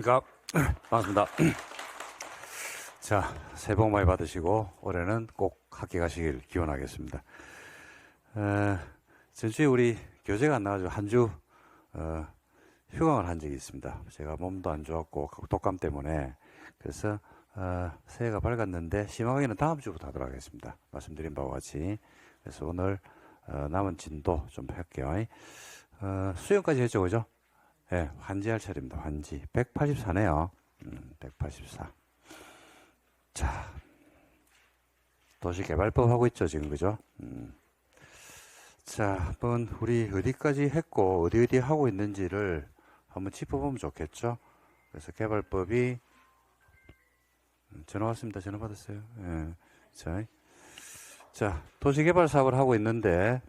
그러니까 반갑습니다. 자, 새해 복 많이 받으시고 올해는 꼭 학교 가시길 기원하겠습니다. 전주에 우리 교재가 안 나가지고 한 주 휴강을 한 적이 있습니다. 제가 몸도 안 좋았고 독감 때문에. 그래서 새해가 밝았는데 심하게는 다음 주부터 하도록 하겠습니다. 말씀드린 바와 같이. 그래서 오늘 남은 진도 좀 할게요. 수영까지 했죠, 그죠? 예, 환지할 차례입니다. 환지 184네요. 184. 자, 도시개발법 하고 있죠, 지금. 그죠? 자, 한번 우리 어디까지 했고 어디 하고 있는지를 한번 짚어보면 좋겠죠. 그래서 개발법이 전화 왔습니다. 전화 받았어요. 예. 자, 도시개발 사업을 하고 있는데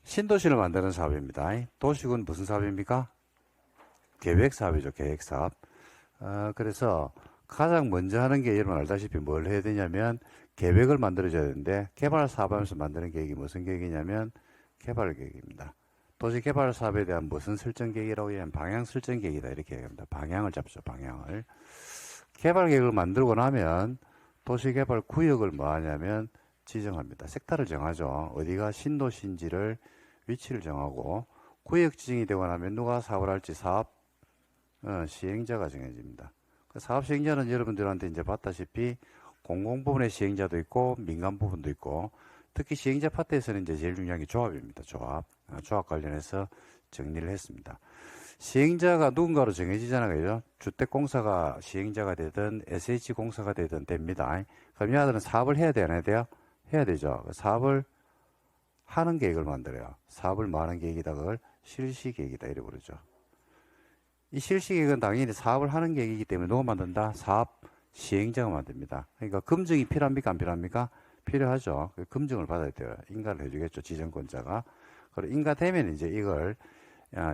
신도시를 만드는 사업입니다. 도시군 무슨 사업입니까? 계획사업이죠. 계획사업. 그래서 가장 먼저 하는 게 여러분 알다시피 뭘 해야 되냐면 계획을 만들어줘야 되는데, 개발 사업하면서 만드는 계획이 무슨 계획이냐면 개발 계획입니다. 도시 개발 사업에 대한 무슨 설정 계획이라고 하면 방향 설정 계획이다, 이렇게 얘기합니다. 방향을 잡죠. 방향을. 개발 계획을 만들고 나면 도시 개발 구역을 뭐 하냐면 지정합니다. 섹터를 정하죠. 어디가 신도시인지를 위치를 정하고, 구역 지정이 되고 나면 누가 사업을 할지 사업 시행자가 정해집니다. 그 사업 시행자는 여러분들한테 이제 봤다시피 공공 부분의 시행자도 있고 민간 부분도 있고, 특히 시행자 파트에서는 이제 제일 중요한 게 조합입니다. 조합 관련해서 정리를 했습니다. 시행자가 누군가로 정해지잖아요. 그죠? 주택공사가 시행자가 되든 SH공사가 되든 됩니다. 그럼 이 아들은 사업을 해야 되나요? 돼요? 해야 되죠. 사업을 하는 계획을 만들어요. 사업을 뭐 하는 계획이다. 그걸 실시계획이다, 이렇게 부르죠. 이 실시계획은 당연히 사업을 하는 계획이기 때문에 누가 만든다? 사업 시행자가 만듭니다. 그러니까 검증이 필요합니까? 안 필요합니까? 필요하죠. 검증을 받아야 돼요. 인가를 해주겠죠. 지정권자가. 그리고 인가되면 이제 이걸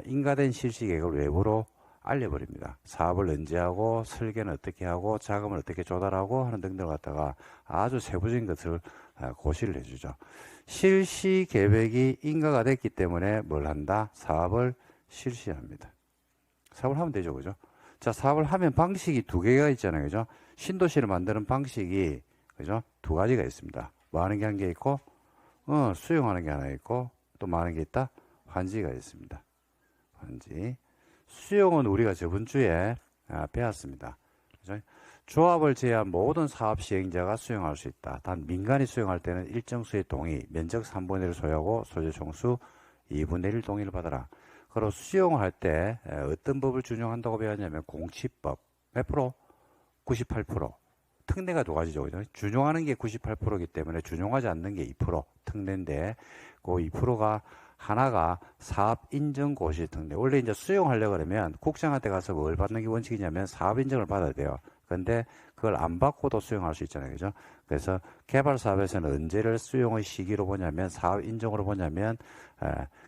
인가된 실시계획을 외부로 알려버립니다. 사업을 언제 하고, 설계는 어떻게 하고, 자금을 어떻게 조달하고 하는 등등을 갖다가 아주 세부적인 것을 고시를 해주죠. 실시계획이 인가가 됐기 때문에 뭘 한다? 사업을 실시합니다. 사업을 하면 되죠, 그죠? 자, 사업을 하면 방식이 두 개가 있잖아요, 그죠? 신도시를 만드는 방식이, 그죠? 두 가지가 있습니다. 뭐 하는 게 한 개 있고, 수용하는 게 하나 있고, 또 뭐 하는 게 있다? 환지가 있습니다. 환지. 수용은 우리가 저번 주에 배웠습니다. 그죠? 조합을 제외한 모든 사업 시행자가 수용할 수 있다. 단 민간이 수용할 때는 일정 수의 동의, 면적 3분의 1을 소유하고 소재 총수 2분의 1 동의를 받아라. 그리고 수용을 할 때 어떤 법을 준용한다고 배웠냐면 공치법. 몇 프로? 98%. 특례가 두 가지죠. 그죠? 준용하는 게 98%이기 때문에 준용하지 않는 게 2%. 특례인데 그 2%가 하나가 사업 인정 고시 특례. 원래 이제 수용하려고 그러면 국장한테 가서 뭘 받는 게 원칙이냐면 사업 인정을 받아야 돼요. 근데 그걸 안 받고도 수용할 수 있잖아요. 그죠? 그래서 개발 사업에서는 언제를 수용의 시기로 보냐면, 사업 인정으로 보냐면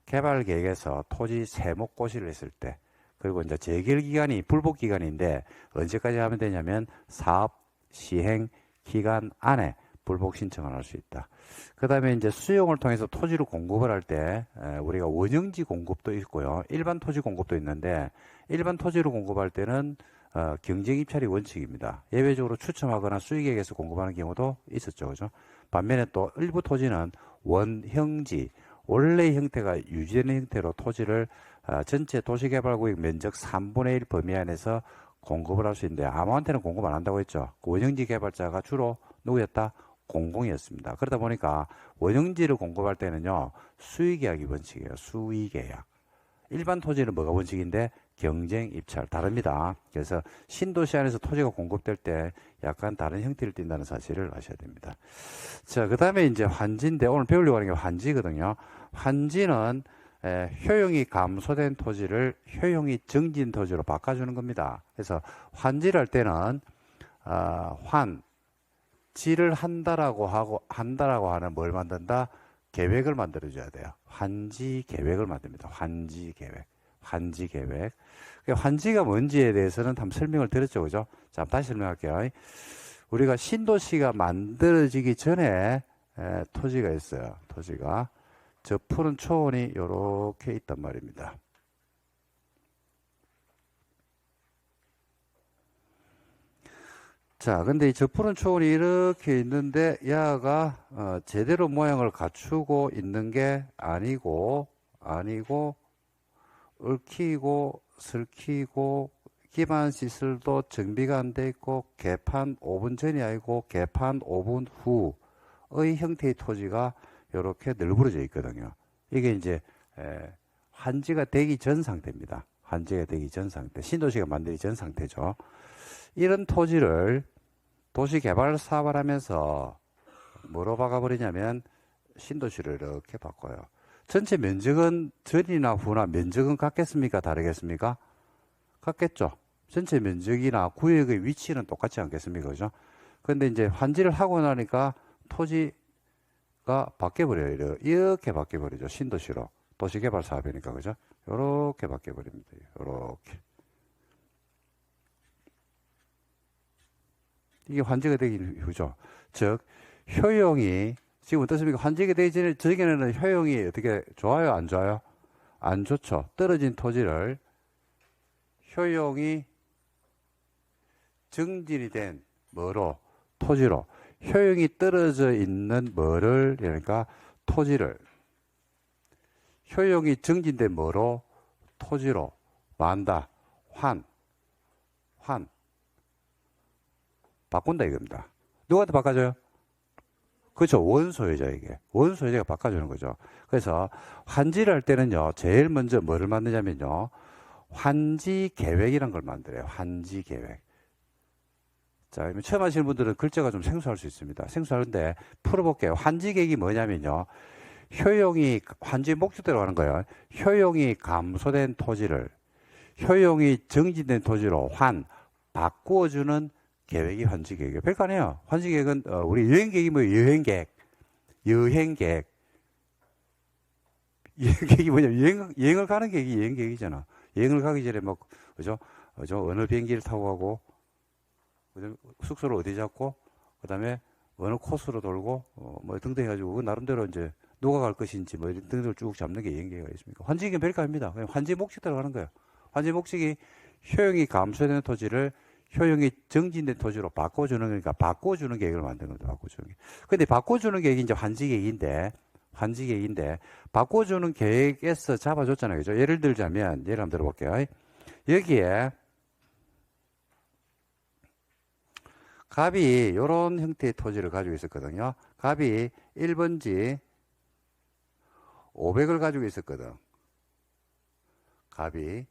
개발 계획에서 토지 세목 고시를 했을 때, 그리고 이제 재결 기간이 불복 기간인데 언제까지 하면 되냐면 사업 시행 기간 안에 불복 신청을 할 수 있다. 그 다음에 이제 수용을 통해서 토지를 공급을 할 때 우리가 원형지 공급도 있고요, 일반 토지 공급도 있는데, 일반 토지로 공급할 때는 경쟁 입찰이 원칙입니다. 예외적으로 추첨하거나 수의계획에서 공급하는 경우도 있었죠, 그죠? 반면에 또 일부 토지는 원형지, 원래 형태가 유지되는 형태로 토지를 전체 도시개발구역 면적 3분의 1 범위 안에서 공급을 할 수 있는데, 아무한테는 공급 안 한다고 했죠. 그 원형지 개발자가 주로 누구였다? 공공이었습니다. 그러다 보니까 원형지를 공급할 때는요, 수의계약이 원칙이에요. 수의계약. 일반 토지는 뭐가 원칙인데? 경쟁 입찰. 다릅니다. 그래서 신도시 안에서 토지가 공급될 때 약간 다른 형태를 띈다는 사실을 아셔야 됩니다. 자, 그 다음에 이제 환지인데, 오늘 배우려고 하는 게 환지거든요. 환지는 효용이 감소된 토지를 효용이 정진 토지로 바꿔주는 겁니다. 그래서 환지를 할 때는 지를 한다라고 하는 뭘 만든다? 계획을 만들어줘야 돼요. 환지 계획을 만듭니다. 환지 계획. 환지가 뭔지에 대해서는 한번 설명을 드렸죠, 그죠? 자, 다시 설명할게요. 우리가 신도시가 만들어지기 전에 토지가 있어요. 토지가 저 푸른 초원이 이렇게 있단 말입니다. 자, 근데 이 저푸른 초원이 이렇게 있는데 야가 제대로 모양을 갖추고 있는 게 아니고 얽히고 슬키고 기반 시설도 정비가 안 돼 있고 개판 5분 전이 아니고 개판 5분 후의 형태의 토지가 이렇게 널브러져 있거든요. 이게 이제 환지가 되기 전 상태입니다. 환지가 되기 전 상태, 신도시가 만들기 전 상태죠. 이런 토지를 도시개발 사업을 하면서 뭐로 바꿔버리냐면 신도시를 이렇게 바꿔요. 전체 면적은 전이나 후나 면적은 같겠습니까? 다르겠습니까? 같겠죠. 전체 면적이나 구역의 위치는 똑같지 않겠습니까? 그죠? 근데 이제 환지를 하고 나니까 토지가 바뀌어버려요. 이렇게 바뀌어버리죠. 신도시로. 도시개발 사업이니까. 그죠? 요렇게 바뀌어버립니다. 요렇게. 이게 환지가 되기 이후죠. 즉, 효용이, 지금 어떻습니까? 환지가 되기 전에는 효용이 어떻게 좋아요? 안 좋아요? 안 좋죠. 떨어진 토지를 효용이 정진이 된 뭐로? 토지로. 효용이 떨어져 있는 뭐를, 그러니까 토지를. 효용이 정진된 뭐로? 토지로. 만다. 바꾼다 이겁니다. 누구한테 바꿔줘요? 그렇죠. 원소유자 이게. 원소유자가 바꿔주는 거죠. 그래서 환지를 할 때는요. 제일 먼저 뭐를 만드냐면요. 환지 계획이라는 걸 만들어요. 환지 계획. 자, 처음 하시는 분들은 글자가 좀 생소할 수 있습니다. 생소한데 풀어볼게요. 환지 계획이 뭐냐면요. 효용이 환지 목적대로 하는 거예요. 효용이 감소된 토지를 효용이 정진된 토지로 바꾸어주는 계획이 환지 계획이에요. 별거 아니에요. 환지 계획은 우리 여행 계획이 뭐예요? 여행 계획이 뭐냐면 여행을 가는 계획이 여행 계획이잖아. 여행을 가기 전에 뭐 그죠? 어느 비행기를 타고 가고 숙소를 어디 잡고 그다음에 어느 코스로 돌고 뭐 등등 해가지고 나름대로 이제 누가 갈 것인지 뭐 등등을 쭉 잡는 게 여행 계획이 있습니까? 환지 계획은 별거 아닙니다. 그냥 환지 목적대로 가는 거예요. 환지 목적이 효용이 감소되는 토지를 효용이 정진된 토지로 바꿔주는 거니까 바꿔주는 계획을 만드는 거죠. 바꿔주는 계획. 근데 바꿔주는 계획이 이제 환지 계획인데 바꿔주는 계획에서 잡아줬잖아요. 그죠? 예를 들자면 예를 한번 들어볼게요. 여기에 갑이 이런 형태의 토지를 가지고 있었거든요. 갑이 1번지 500을 가지고 있었거든. 갑이.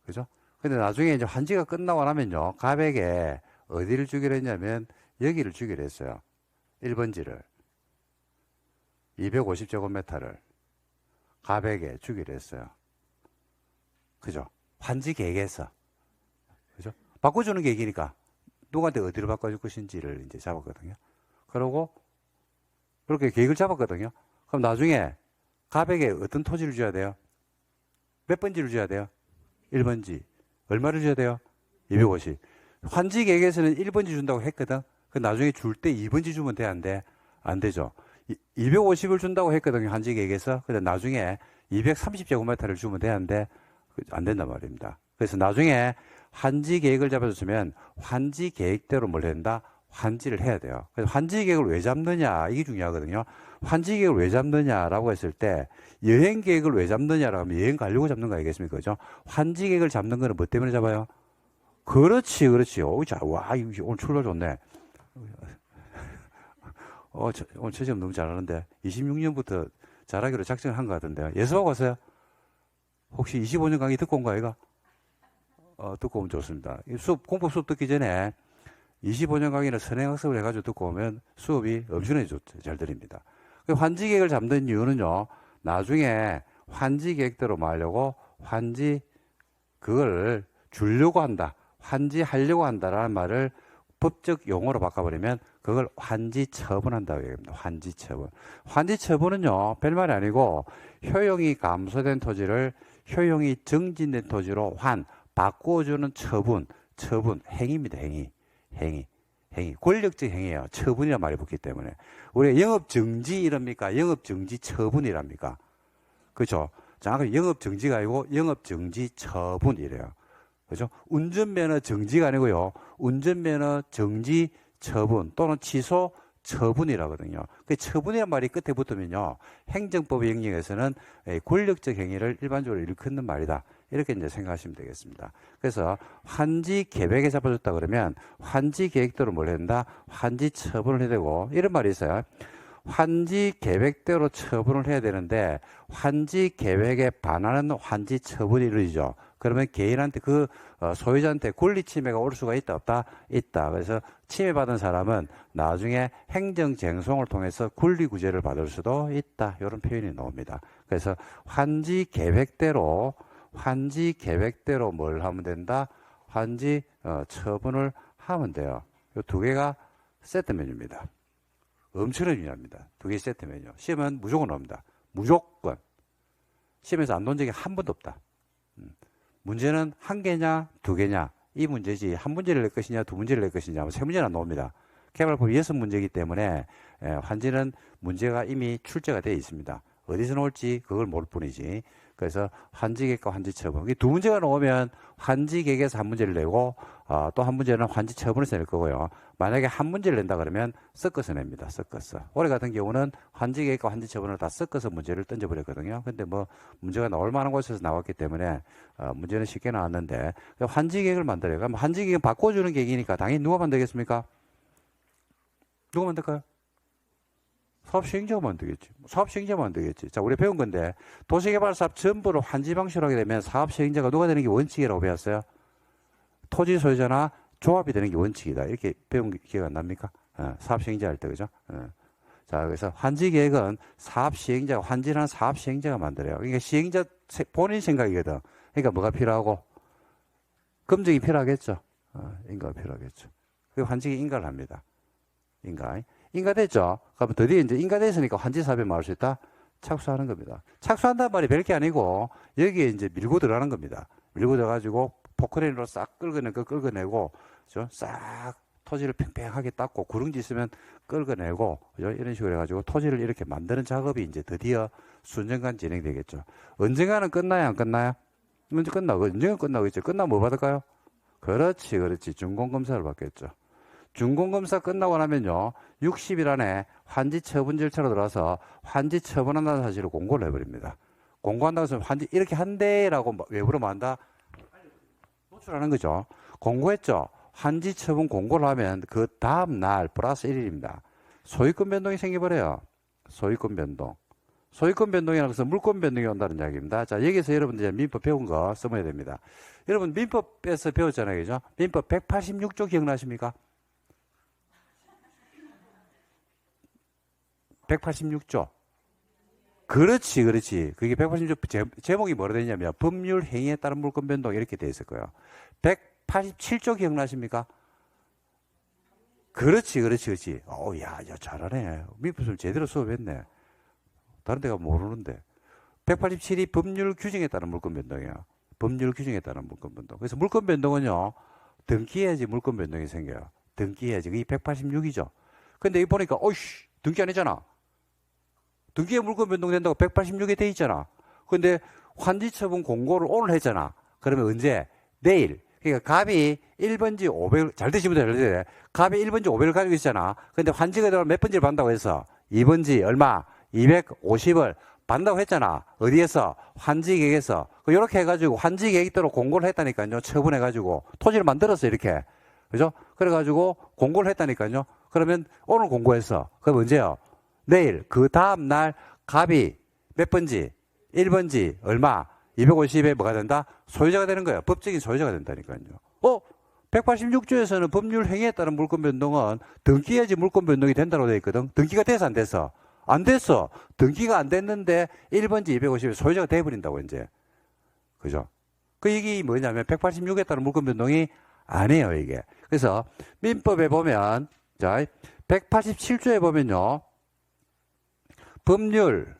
그죠? 근데 나중에 이제 환지가 끝나고 나면요. 갑에게 어디를 주기로 했냐면 여기를 주기로 했어요. 1번지를. 250제곱미터를 갑에게 주기로 했어요. 그죠? 환지 계획에서. 그죠? 바꿔주는 계획이니까 누구한테 어디로 바꿔줄 것인지를 이제 잡았거든요. 그러고 그렇게 계획을 잡았거든요. 그럼 나중에 갑에게 어떤 토지를 줘야 돼요? 몇 번지를 줘야 돼요? 1번지. 얼마를 줘야 돼요? 250. 환지 계획에서는 1번지 준다고 했거든. 그 나중에 줄 때 2번지 주면 돼, 안 돼? 안 되죠. 250을 준다고 했거든요. 환지 계획에서. 근데 나중에 230제곱미터를 주면 돼, 안 돼? 안 된단 말입니다. 그래서 나중에 환지 계획을 잡아줬으면 환지 계획대로 뭘 한다? 환지를 해야 돼요. 그래서 환지 계획을 왜 잡느냐? 이게 중요하거든요. 환지 계획을 왜 잡느냐라고 했을 때 여행 계획을 왜 잡느냐라고 하면 여행 가려고 잡는 거 아니겠습니까? 그죠? 환지 계획을 잡는 거는 뭐 때문에 잡아요? 그렇지. 오, 자, 와, 오늘 출발 좋네. 오늘 최지금 너무 잘하는데 26년부터 잘하기로 작정을 한 것 같은데요. 예수하고 왔어요? 혹시 25년 강의 듣고 온 거 아이가? 듣고 오면 좋습니다. 공법 수업 듣기 전에 25년 강의를 선행학습을 해가지고 듣고 오면 수업이 엄청나게 잘 들립니다. 환지 계획을 잡는 이유는요, 나중에 환지 계획대로 말려고 그걸 주려고 한다. 환지 하려고 한다라는 말을 법적 용어로 바꿔버리면 그걸 환지 처분한다고 얘기합니다. 환지 처분. 환지 처분은요, 별말이 아니고 효용이 감소된 토지를 효용이 정진된 토지로 바꿔주는 처분, 행위입니다. 행위. 권력적 행위예요. 처분이란 말이 붙기 때문에. 우리가 영업정지 이랍니까? 영업정지 처분이랍니까? 그렇죠? 정확하게 영업정지가 아니고 영업정지 처분이래요. 그죠? 운전면허 정지가 아니고요. 운전면허 정지 처분 또는 취소 처분이라거든요. 그 처분이란 말이 끝에 붙으면요, 행정법 영역에서는 권력적 행위를 일반적으로 일컫는 말이다. 이렇게 이제 생각하시면 되겠습니다. 그래서 환지 계획에 잡아줬다 그러면 환지 계획대로 뭘 해야 된다? 환지 처분을 해야 되고, 이런 말이 있어요. 환지 계획대로 처분을 해야 되는데 환지 계획에 반하는 환지 처분이 이루어지죠. 그러면 개인한테 그 소유자한테 권리 침해가 올 수가 있다 없다? 있다. 그래서 침해받은 사람은 나중에 행정쟁송을 통해서 권리 구제를 받을 수도 있다. 이런 표현이 나옵니다. 그래서 환지 계획대로 뭘 하면 된다? 환지 처분을 하면 돼요. 이 두 개가 세트 메뉴입니다. 엄청나게 중요합니다. 두 개 세트 메뉴. 시험은 무조건 나옵니다. 무조건. 시험에서 안 놓은 적이 한 번도 없다. 문제는 한 개냐, 두 개냐, 이 문제지. 한 문제를 낼 것이냐, 두 문제를 낼 것이냐, 세 문제는 안 나옵니다. 개발법 6문제이기 때문에 환지는 문제가 이미 출제가 되어 있습니다. 어디서 나올지 그걸 모를 뿐이지. 그래서 환지계획과 환지처분. 이 두 문제가 나오면 환지계획에서 한 문제를 내고 또 한 문제는 환지처분에서 낼 거고요. 만약에 한 문제를 낸다 그러면 섞어서 냅니다. 섞어서. 올해 같은 경우는 환지계획과 환지처분을 다 섞어서 문제를 던져버렸거든요. 근데 뭐 문제가 나올 만한 곳에서 나왔기 때문에 문제는 쉽게 나왔는데 환지계획을 만들어요. 그럼 환지계획은 바꿔주는 계획이니까 당연히 누가 만들겠습니까? 누가 만들까요? 사업시행자가 만들겠지. 사업시행자가 만들겠지. 자, 우리 배운 건데 도시개발사업 전부를 환지 방식으로 하게 되면 사업시행자가 누가 되는 게 원칙이라고 배웠어요? 토지 소유자나 조합이 되는 게 원칙이다. 이렇게 배운 기억 안 납니까? 사업시행자 할 때, 그죠? 자, 그래서 환지계획은 사업시행자가, 환지라는 사업시행자가 만들어요. 그러니까 시행자 본인 생각이거든. 그러니까 뭐가 필요하고? 검증이 필요하겠죠. 인가가 필요하겠죠. 그 환지계 인가를 합니다. 인가됐죠? 그러면 드디어 이제 인가됐으니까 환지사업에 말할 수 있다? 착수하는 겁니다. 착수한다는 말이 별게 아니고, 여기에 이제 밀고 들어가는 겁니다. 밀고 들어가지고, 포크레인으로 싹 끌어내고, 그죠? 싹 토지를 팽팽하게 닦고, 구릉지 있으면 끌어내고, 그죠? 이런 식으로 해가지고, 토지를 이렇게 만드는 작업이 이제 드디어 수년간 진행되겠죠. 언젠가는 끝나야 안 끝나요? 언제 끝나고, 언젠가 끝나겠죠. 끝나면 뭐 받을까요? 그렇지. 준공검사를 받겠죠. 준공검사 끝나고 나면요, 60일 안에 환지 처분 절차로 들어와서 환지 처분한다는 사실을 공고를 해버립니다. 공고한다고 해서 환지 이렇게 한대라고 외부로 만다 노출하는 거죠. 공고했죠. 환지 처분 공고를 하면 그 다음 날 플러스 1일입니다. 소유권 변동이 생겨버려요. 소유권 변동. 소유권 변동이라고 해서 물권 변동이 온다는 이야기입니다. 자, 여기서 여러분들 민법 배운 거 써야 됩니다. 여러분 민법에서 배웠잖아요. 그죠? 민법 186조 기억나십니까? 186조. 그렇지. 그게 186조 제목이 뭐라 되냐면 법률 행위에 따른 물권 변동 이렇게 돼 있을 거예요. 187조 기억나십니까? 그렇지. 야, 잘하네. 민법을 제대로 수업했네. 다른 데가 모르는데. 187이 법률 규정에 따른 물권 변동이에요. 법률 규정에 따른 물권 변동. 그래서 물권 변동은요, 등기해야지 물권 변동이 생겨요. 등기해야지. 그게 186이죠. 근데 이 보니까, 어이씨, 등기 안 했잖아. 등기에 물권 변동된다고 186에 돼 있잖아. 근데 환지처분 공고를 오늘 했잖아. 그러면 언제? 내일. 그러니까 갑이 1번지 500, 잘 드시면 돼. 갑이 1번지 500을 가지고 있잖아. 근데 환지가 들어가면 몇 번지를 받는다고 해서 2번지 얼마? 250을 받는다고 했잖아. 어디에서? 환지계획에서. 이렇게 해가지고 환지계획대로 공고를 했다니까요. 처분해가지고. 토지를 만들었어, 이렇게. 그죠? 그래가지고 공고를 했다니까요. 그러면 오늘 공고했어. 그럼 언제요? 내일. 그 다음날 갑이 몇 번지? 1번지 얼마? 250에 뭐가 된다? 소유자가 되는 거예요. 법적인 소유자가 된다니까요. 186조에서는 법률 행위에 따른 물권 변동은 등기해야지 물권 변동이 된다고 되어 있거든. 등기가 돼서 안 됐어? 안 됐어. 등기가 안 됐는데 1번지 250에 소유자가 돼버린다고 이제. 그죠? 그 얘기 뭐냐면 186에 따른 물권 변동이 아니에요, 이게. 그래서 민법에 보면, 자, 187조에 보면요, 법률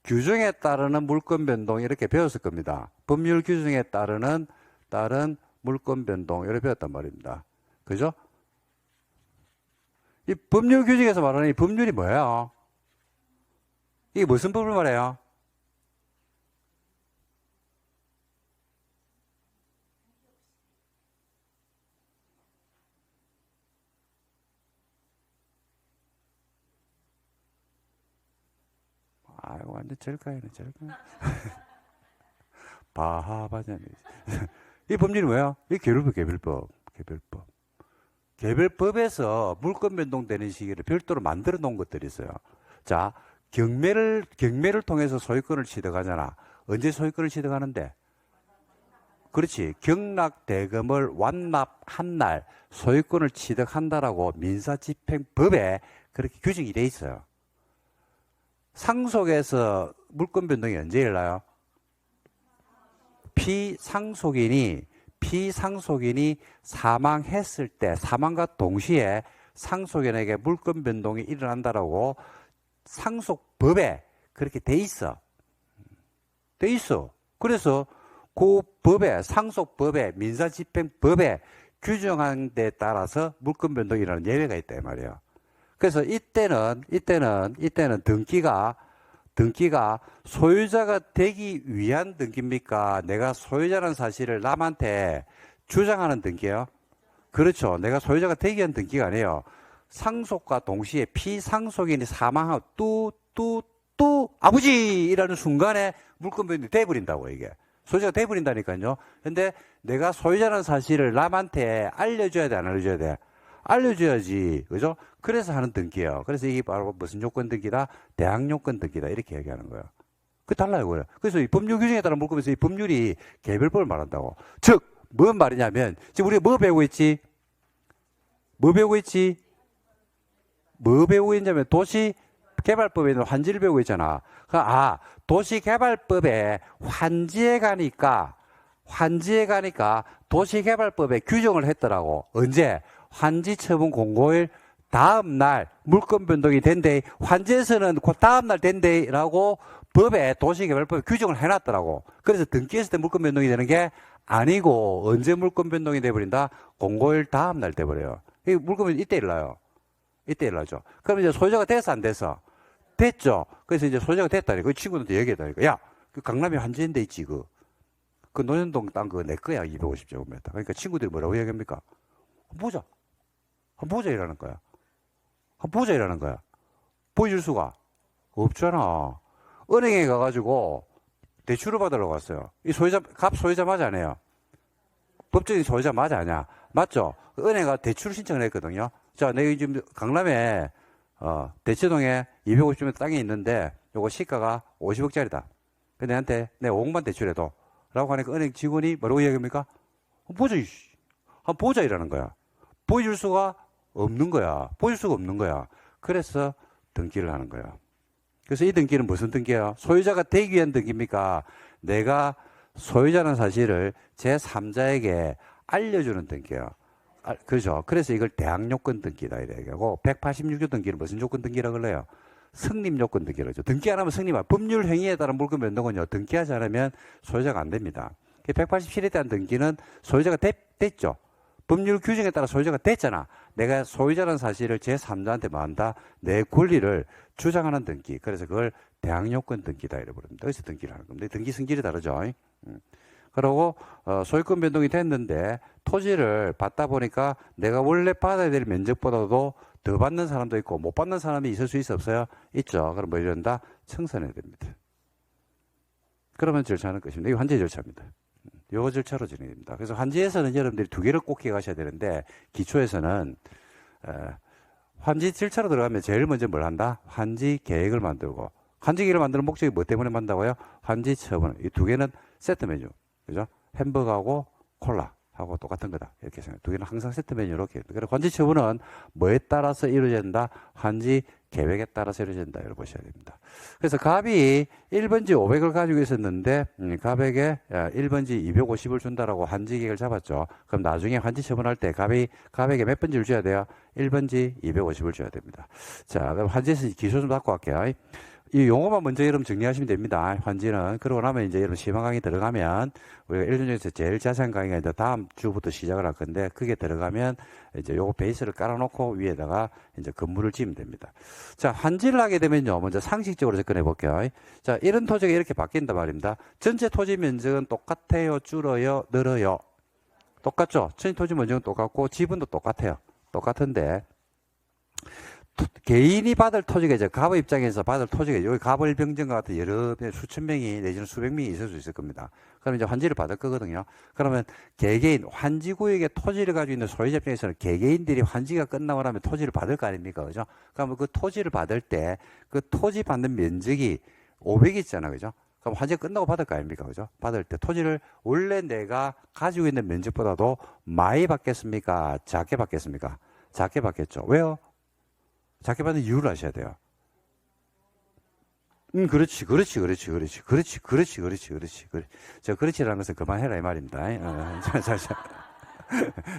규정에 따르는 물권 변동 이렇게 배웠을 겁니다. 법률 규정에 따른 물권 변동 이렇게 배웠단 말입니다. 그죠? 이 법률 규정에서 말하는 이 법률이 뭐예요? 이게 무슨 법을 말해요? 근데 절가에는 절가. 바하바자니. 이 법률이 뭐야? 이 개별법. 개별법에서 물권 변동되는 시기를 별도로 만들어 놓은 것들이 있어요. 자, 경매를 통해서 소유권을 취득하잖아. 언제 소유권을 취득하는데? 그렇지. 경락대금을 완납한 날 소유권을 취득한다라고 민사집행법에 그렇게 규정이 돼 있어요. 상속에서 물권 변동이 언제 일어나요? 피상속인이 사망했을 때, 사망과 동시에 상속인에게 물권 변동이 일어난다라고 상속법에 그렇게 돼 있어. 그래서 그 법에, 상속법에, 민사집행법에 규정한 데 따라서 물권 변동이 일어나는 예외가 있다 이 말이에요. 그래서 이때는 등기가 소유자가 되기 위한 등기입니까? 내가 소유자라는 사실을 남한테 주장하는 등기예요? 그렇죠. 내가 소유자가 되기 위한 등기가 아니에요. 상속과 동시에 피상속인이 사망하고 아버지라는 순간에 물권 변동이 돼버린다고 이게. 소유자가 돼버린다니까요. 근데 내가 소유자라는 사실을 남한테 알려줘야 돼, 안 알려줘야 돼? 알려줘야지. 그죠? 그래서 하는 등기예요. 그래서 이게 바로 무슨 요건 등기다? 대항 요건 등기다. 이렇게 얘기하는 거예요. 그 달라요, 그래. 그래서 이 법률 규정에 따라 물건에서 이 법률이 개별법을 말한다고. 즉, 뭔 말이냐면, 지금 우리가 뭐 배우고 있지? 뭐 배우고 있냐면, 도시개발법에 있는 환지를 배우고 있잖아. 도시개발법에 환지에 가니까 도시개발법에 규정을 했더라고. 언제? 환지 처분 공고일 다음날 물권 변동이 된대. 환지에서는 그 다음날 된대라고 법에 도시개발법에 규정을 해놨더라고. 그래서 등기했을 때 물권 변동이 되는 게 아니고 언제 물권 변동이 돼버린다? 공고일 다음날 돼버려요. 이 물권 변동이 이때 일어나요. 이때 일어나죠. 그럼 이제 소유자가 됐어 안 됐어? 됐죠. 그래서 이제 소유자가 됐다니. 그 친구들한테 얘기했다니까. 야, 그 강남에 환지인데 있지 그 노년동 땅 그거 내 거야 250제곱미터. 그러니까 친구들이 뭐라고 얘기합니까? 보자. 보자 이라는 거야. 보여줄 수가 없잖아. 은행에 가가지고 대출을 받으러 갔어요. 이 갑 소유자 맞아 안 해요? 법적인 소유자 맞아 아니야? 맞죠? 은행가 대출 신청을 했거든요. 자, 내가 지금 강남에 대치동에 250m 땅이 있는데 요거 시가가 50억짜리다. 근데 내한테 내 5억만 대출해도 라고 하니까 은행 직원이 뭐라고 얘기합니까? 보자 이라는 거야. 보여줄 수가 없는 거야. 그래서 등기를 하는 거야. 그래서 이 등기는 무슨 등기예요? 소유자가 되기 위한 등기입니까? 내가 소유자라는 사실을 제3자에게 알려주는 등기예요. 그렇죠. 그래서 이걸 대항요건 등기다 이렇게 얘기하고 186조 등기는 무슨 요건 등기라고 그래요? 승립요건 등기라죠. 등기 안 하면 승립. 법률 행위에 따른 물권 변동은요. 등기하지 않으면 소유자가 안 됩니다. 187에 대한 등기는 소유자가 됐죠. 법률 규정에 따라 소유자가 됐잖아. 내가 소유자라는 사실을 제3자한테 말한다. 내 권리를 주장하는 등기. 그래서 그걸 대항요건 등기다 이래 부릅니다. 여기서 등기를 하는 겁니다. 등기 성질이 다르죠. 그리고 소유권 변동이 됐는데 토지를 받다 보니까 내가 원래 받아야 될 면적보다도 더 받는 사람도 있고 못 받는 사람이 있을 수 있어 없어요? 있죠. 그럼 뭐 이런다? 청산해야 됩니다. 그러면 절차는 끝입니다. 이거 환지 절차입니다. 요 절차로 진행됩니다. 그래서 환지에서는 여러분들이 두 개를 꼭 기억하셔야 되는데 기초에서는 환지 절차로 들어가면 제일 먼저 뭘 한다? 환지 계획을 만들고 환지 계획을 만드는 목적이 뭐 때문에 만든다고요? 환지 처분. 이 두 개는 세트 메뉴. 그죠? 햄버거하고 콜라하고 똑같은 거다. 이렇게 생각해요. 두 개는 항상 세트 메뉴로 이렇게. 그래서 환지 처분은 뭐에 따라서 이루어진다? 환지 계획에 따라서 이루어진다. 이렇게 보셔야 됩니다. 그래서 갑이 1번지 500을 가지고 있었는데, 갑에게 1번지 250을 준다라고 환지 계획을 잡았죠. 그럼 나중에 환지 처분할 때 갑에게 몇 번지를 줘야 돼요? 1번지 250을 줘야 됩니다. 자, 그럼 환지에서 기초 좀 갖고 갈게요. 이 용어만 먼저 여러분 정리하시면 됩니다. 환지는. 그러고 나면 이제 여러분 시범 강의 들어가면 우리가 1년 중에서 제일 자세한 강의가 이제 다음 주부터 시작을 할 건데 그게 들어가면 이제 요거 베이스를 깔아놓고 위에다가 이제 건물을 지으면 됩니다. 자, 환지를 하게 되면요. 먼저 상식적으로 접근해 볼게요. 자, 이런 토지가 이렇게 바뀐단 말입니다. 전체 토지 면적은 똑같아요? 줄어요? 늘어요? 똑같죠? 전체 토지 면적은 똑같고 지분도 똑같아요. 똑같은데 개인이 받을 토지가 이제 갑의 입장에서 받을 토지가 여기 갑을병정과 같은 여러 수천 명이 내지는 수백 명이 있을 수 있을 겁니다. 그럼 이제 환지를 받을 거거든요. 그러면 개개인 환지구역에 토지를 가지고 있는 소유자 입장에서는 개개인들이 환지가 끝나고 나면 토지를 받을 거 아닙니까, 그죠? 그러면 그 토지를 받을 때 그 토지 받는 면적이 500이 있잖아, 그죠? 그럼 환지가 끝나고 받을 거 아닙니까, 그죠? 받을 때 토지를 원래 내가 가지고 있는 면적보다도 많이 받겠습니까? 작게 받겠습니까? 작게 받겠죠. 왜요? 작게 받는 이유를 아셔야 돼요. 그렇지. 저 그렇지라는 것은 그만해라 이 말입니다.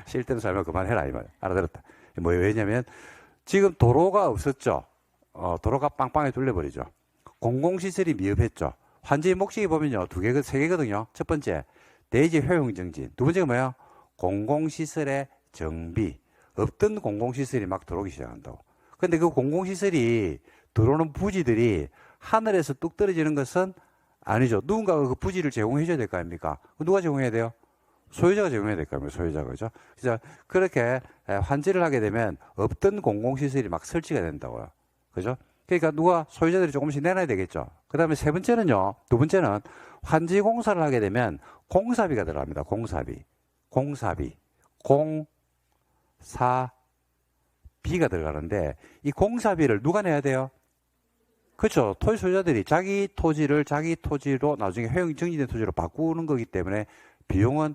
쉴 때도 살면 그만해라 이 말. 알아들었다. 뭐 왜냐면 지금 도로가 없었죠. 도로가 빵빵하게 뚫려버리죠. 공공시설이 미흡했죠. 환지의 목적이 보면요, 세 개거든요. 첫 번째, 대지 효용 정진. 두 번째가 뭐야? 공공시설의 정비. 없던 공공시설이 막 들어오기 시작한다고. 근데 그 공공시설이 들어오는 부지들이 하늘에서 뚝 떨어지는 것은 아니죠. 누군가가 그 부지를 제공해 줘야 될 거 아닙니까? 누가 제공해야 돼요? 소유자가 제공해야 될 거 아닙니까? 소유자가. 그죠? 그래서 그렇게 환지를 하게 되면 없던 공공시설이 막 설치가 된다고요. 그죠? 그러니까 누가 소유자들이 조금씩 내놔야 되겠죠. 그 다음에 두 번째는 환지 공사를 하게 되면 공사비가 들어갑니다. 공사비. 비가 들어가는데 이 공사비를 누가 내야 돼요? 그렇죠. 토지 소유자들이 자기 토지로 나중에 효용 정지된 토지로 바꾸는 거기 때문에 비용은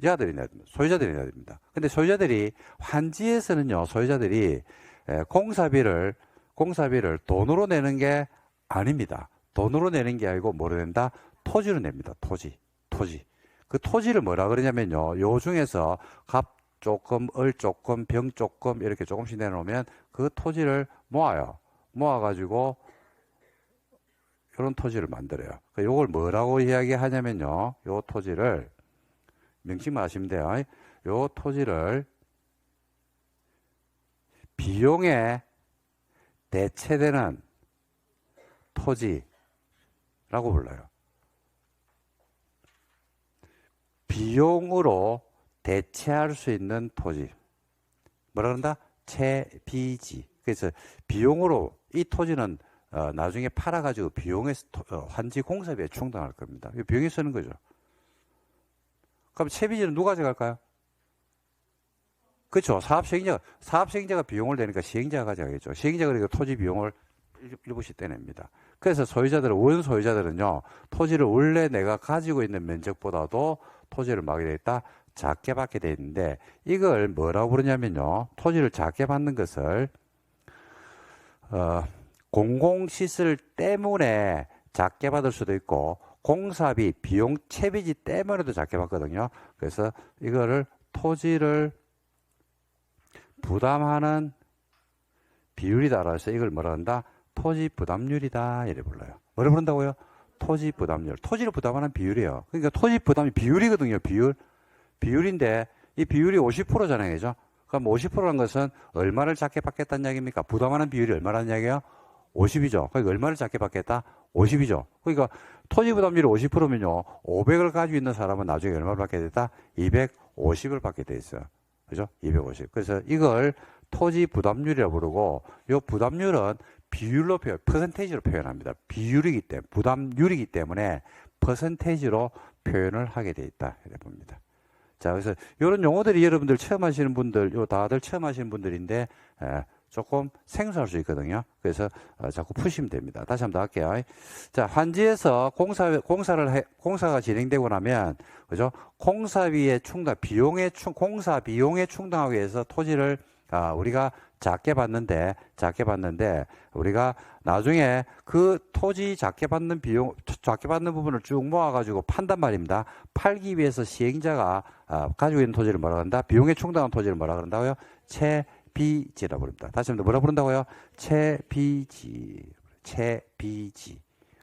소유자들이 내야 됩니다. 근데 소유자들이 환지에서는요, 소유자들이 공사비를 돈으로 내는 게 아닙니다. 돈으로 내는 게 아니고 뭐로 낸다? 토지로 냅니다. 토지. 그 토지를 뭐라 그러냐면요, 요 중에서 갑 조금, 을 조금, 병 조금 이렇게 조금씩 내놓으면 그 토지를 모아가지고 이런 토지를 만들어요. 요걸 뭐라고 이야기하냐면요, 요 토지를 명칭만 하시면 돼요. 요 토지를 비용에 대체되는 토지라고 불러요. 비용으로 대체할 수 있는 토지. 뭐라 그런다? 채비지. 그래서 비용으로 이 토지는 나중에 팔아가지고 환지 공사비에 충당할 겁니다. 비용에 쓰는 거죠. 그럼 채비지는 누가 가져갈까요? 그렇죠. 사업시행자가 비용을 내니까 시행자가 가져가겠죠. 시행자가 그러니까 토지 비용을 일부씩 떼냅니다. 그래서 원소유자들은요, 토지를 원래 내가 가지고 있는 면적보다도 토지를 막게 돼 있다. 작게 받게 돼 있는데, 이걸 뭐라고 그러냐면요, 토지를 작게 받는 것을 공공시설 때문에 작게 받을 수도 있고 공사비, 비용, 채비지 때문에도 작게 받거든요. 그래서 이거를 토지를 부담하는 비율이다라고 해서 이걸 뭐라 한다? 토지 부담률이다 이래 불러요. 뭐라 부른다고요? 토지 부담률. 토지를 부담하는 비율이에요. 그러니까 토지 부담이 비율이거든요. 비율인데 이 비율이 50%잖아요. 그죠? 그럼 50%라는 것은 얼마를 작게 받겠다는 이야기입니까? 부담하는 비율이 얼마라는 이야기예요? 50이죠. 그러니까 얼마를 작게 받겠다? 50이죠. 그러니까 토지 부담률이 50%면요. 500을 가지고 있는 사람은 나중에 얼마를 받게 됐다? 250을 받게 돼 있어요. 그죠? 250. 그래서 이걸 토지 부담률이라고 부르고, 이 부담률은 비율로 퍼센테이지로 표현합니다. 부담률이기 때문에 퍼센테이지로 표현을 하게 돼 있다. 이렇게 봅니다. 자, 그래서 이런 용어들이 여러분들 다들 처음 하시는 분들인데, 조금 생소할 수 있거든요. 그래서 자꾸 푸시면 됩니다. 다시 한번 더 할게요. 자, 환지에서 공사가 진행되고 나면, 그죠? 공사 비용에 충당하기 위해서 토지를 우리가 작게 받는데 우리가 나중에 그 토지 작게 받는 부분을 쭉 모아가지고 판단 말입니다. 팔기 위해서 시행자가 가지고 있는 토지를 뭐라 그런다? 비용에 충당한 토지를 뭐라 그런다고요? 채비지라고 부릅니다. 다시 한번 뭐라 부른다고요? 채비지.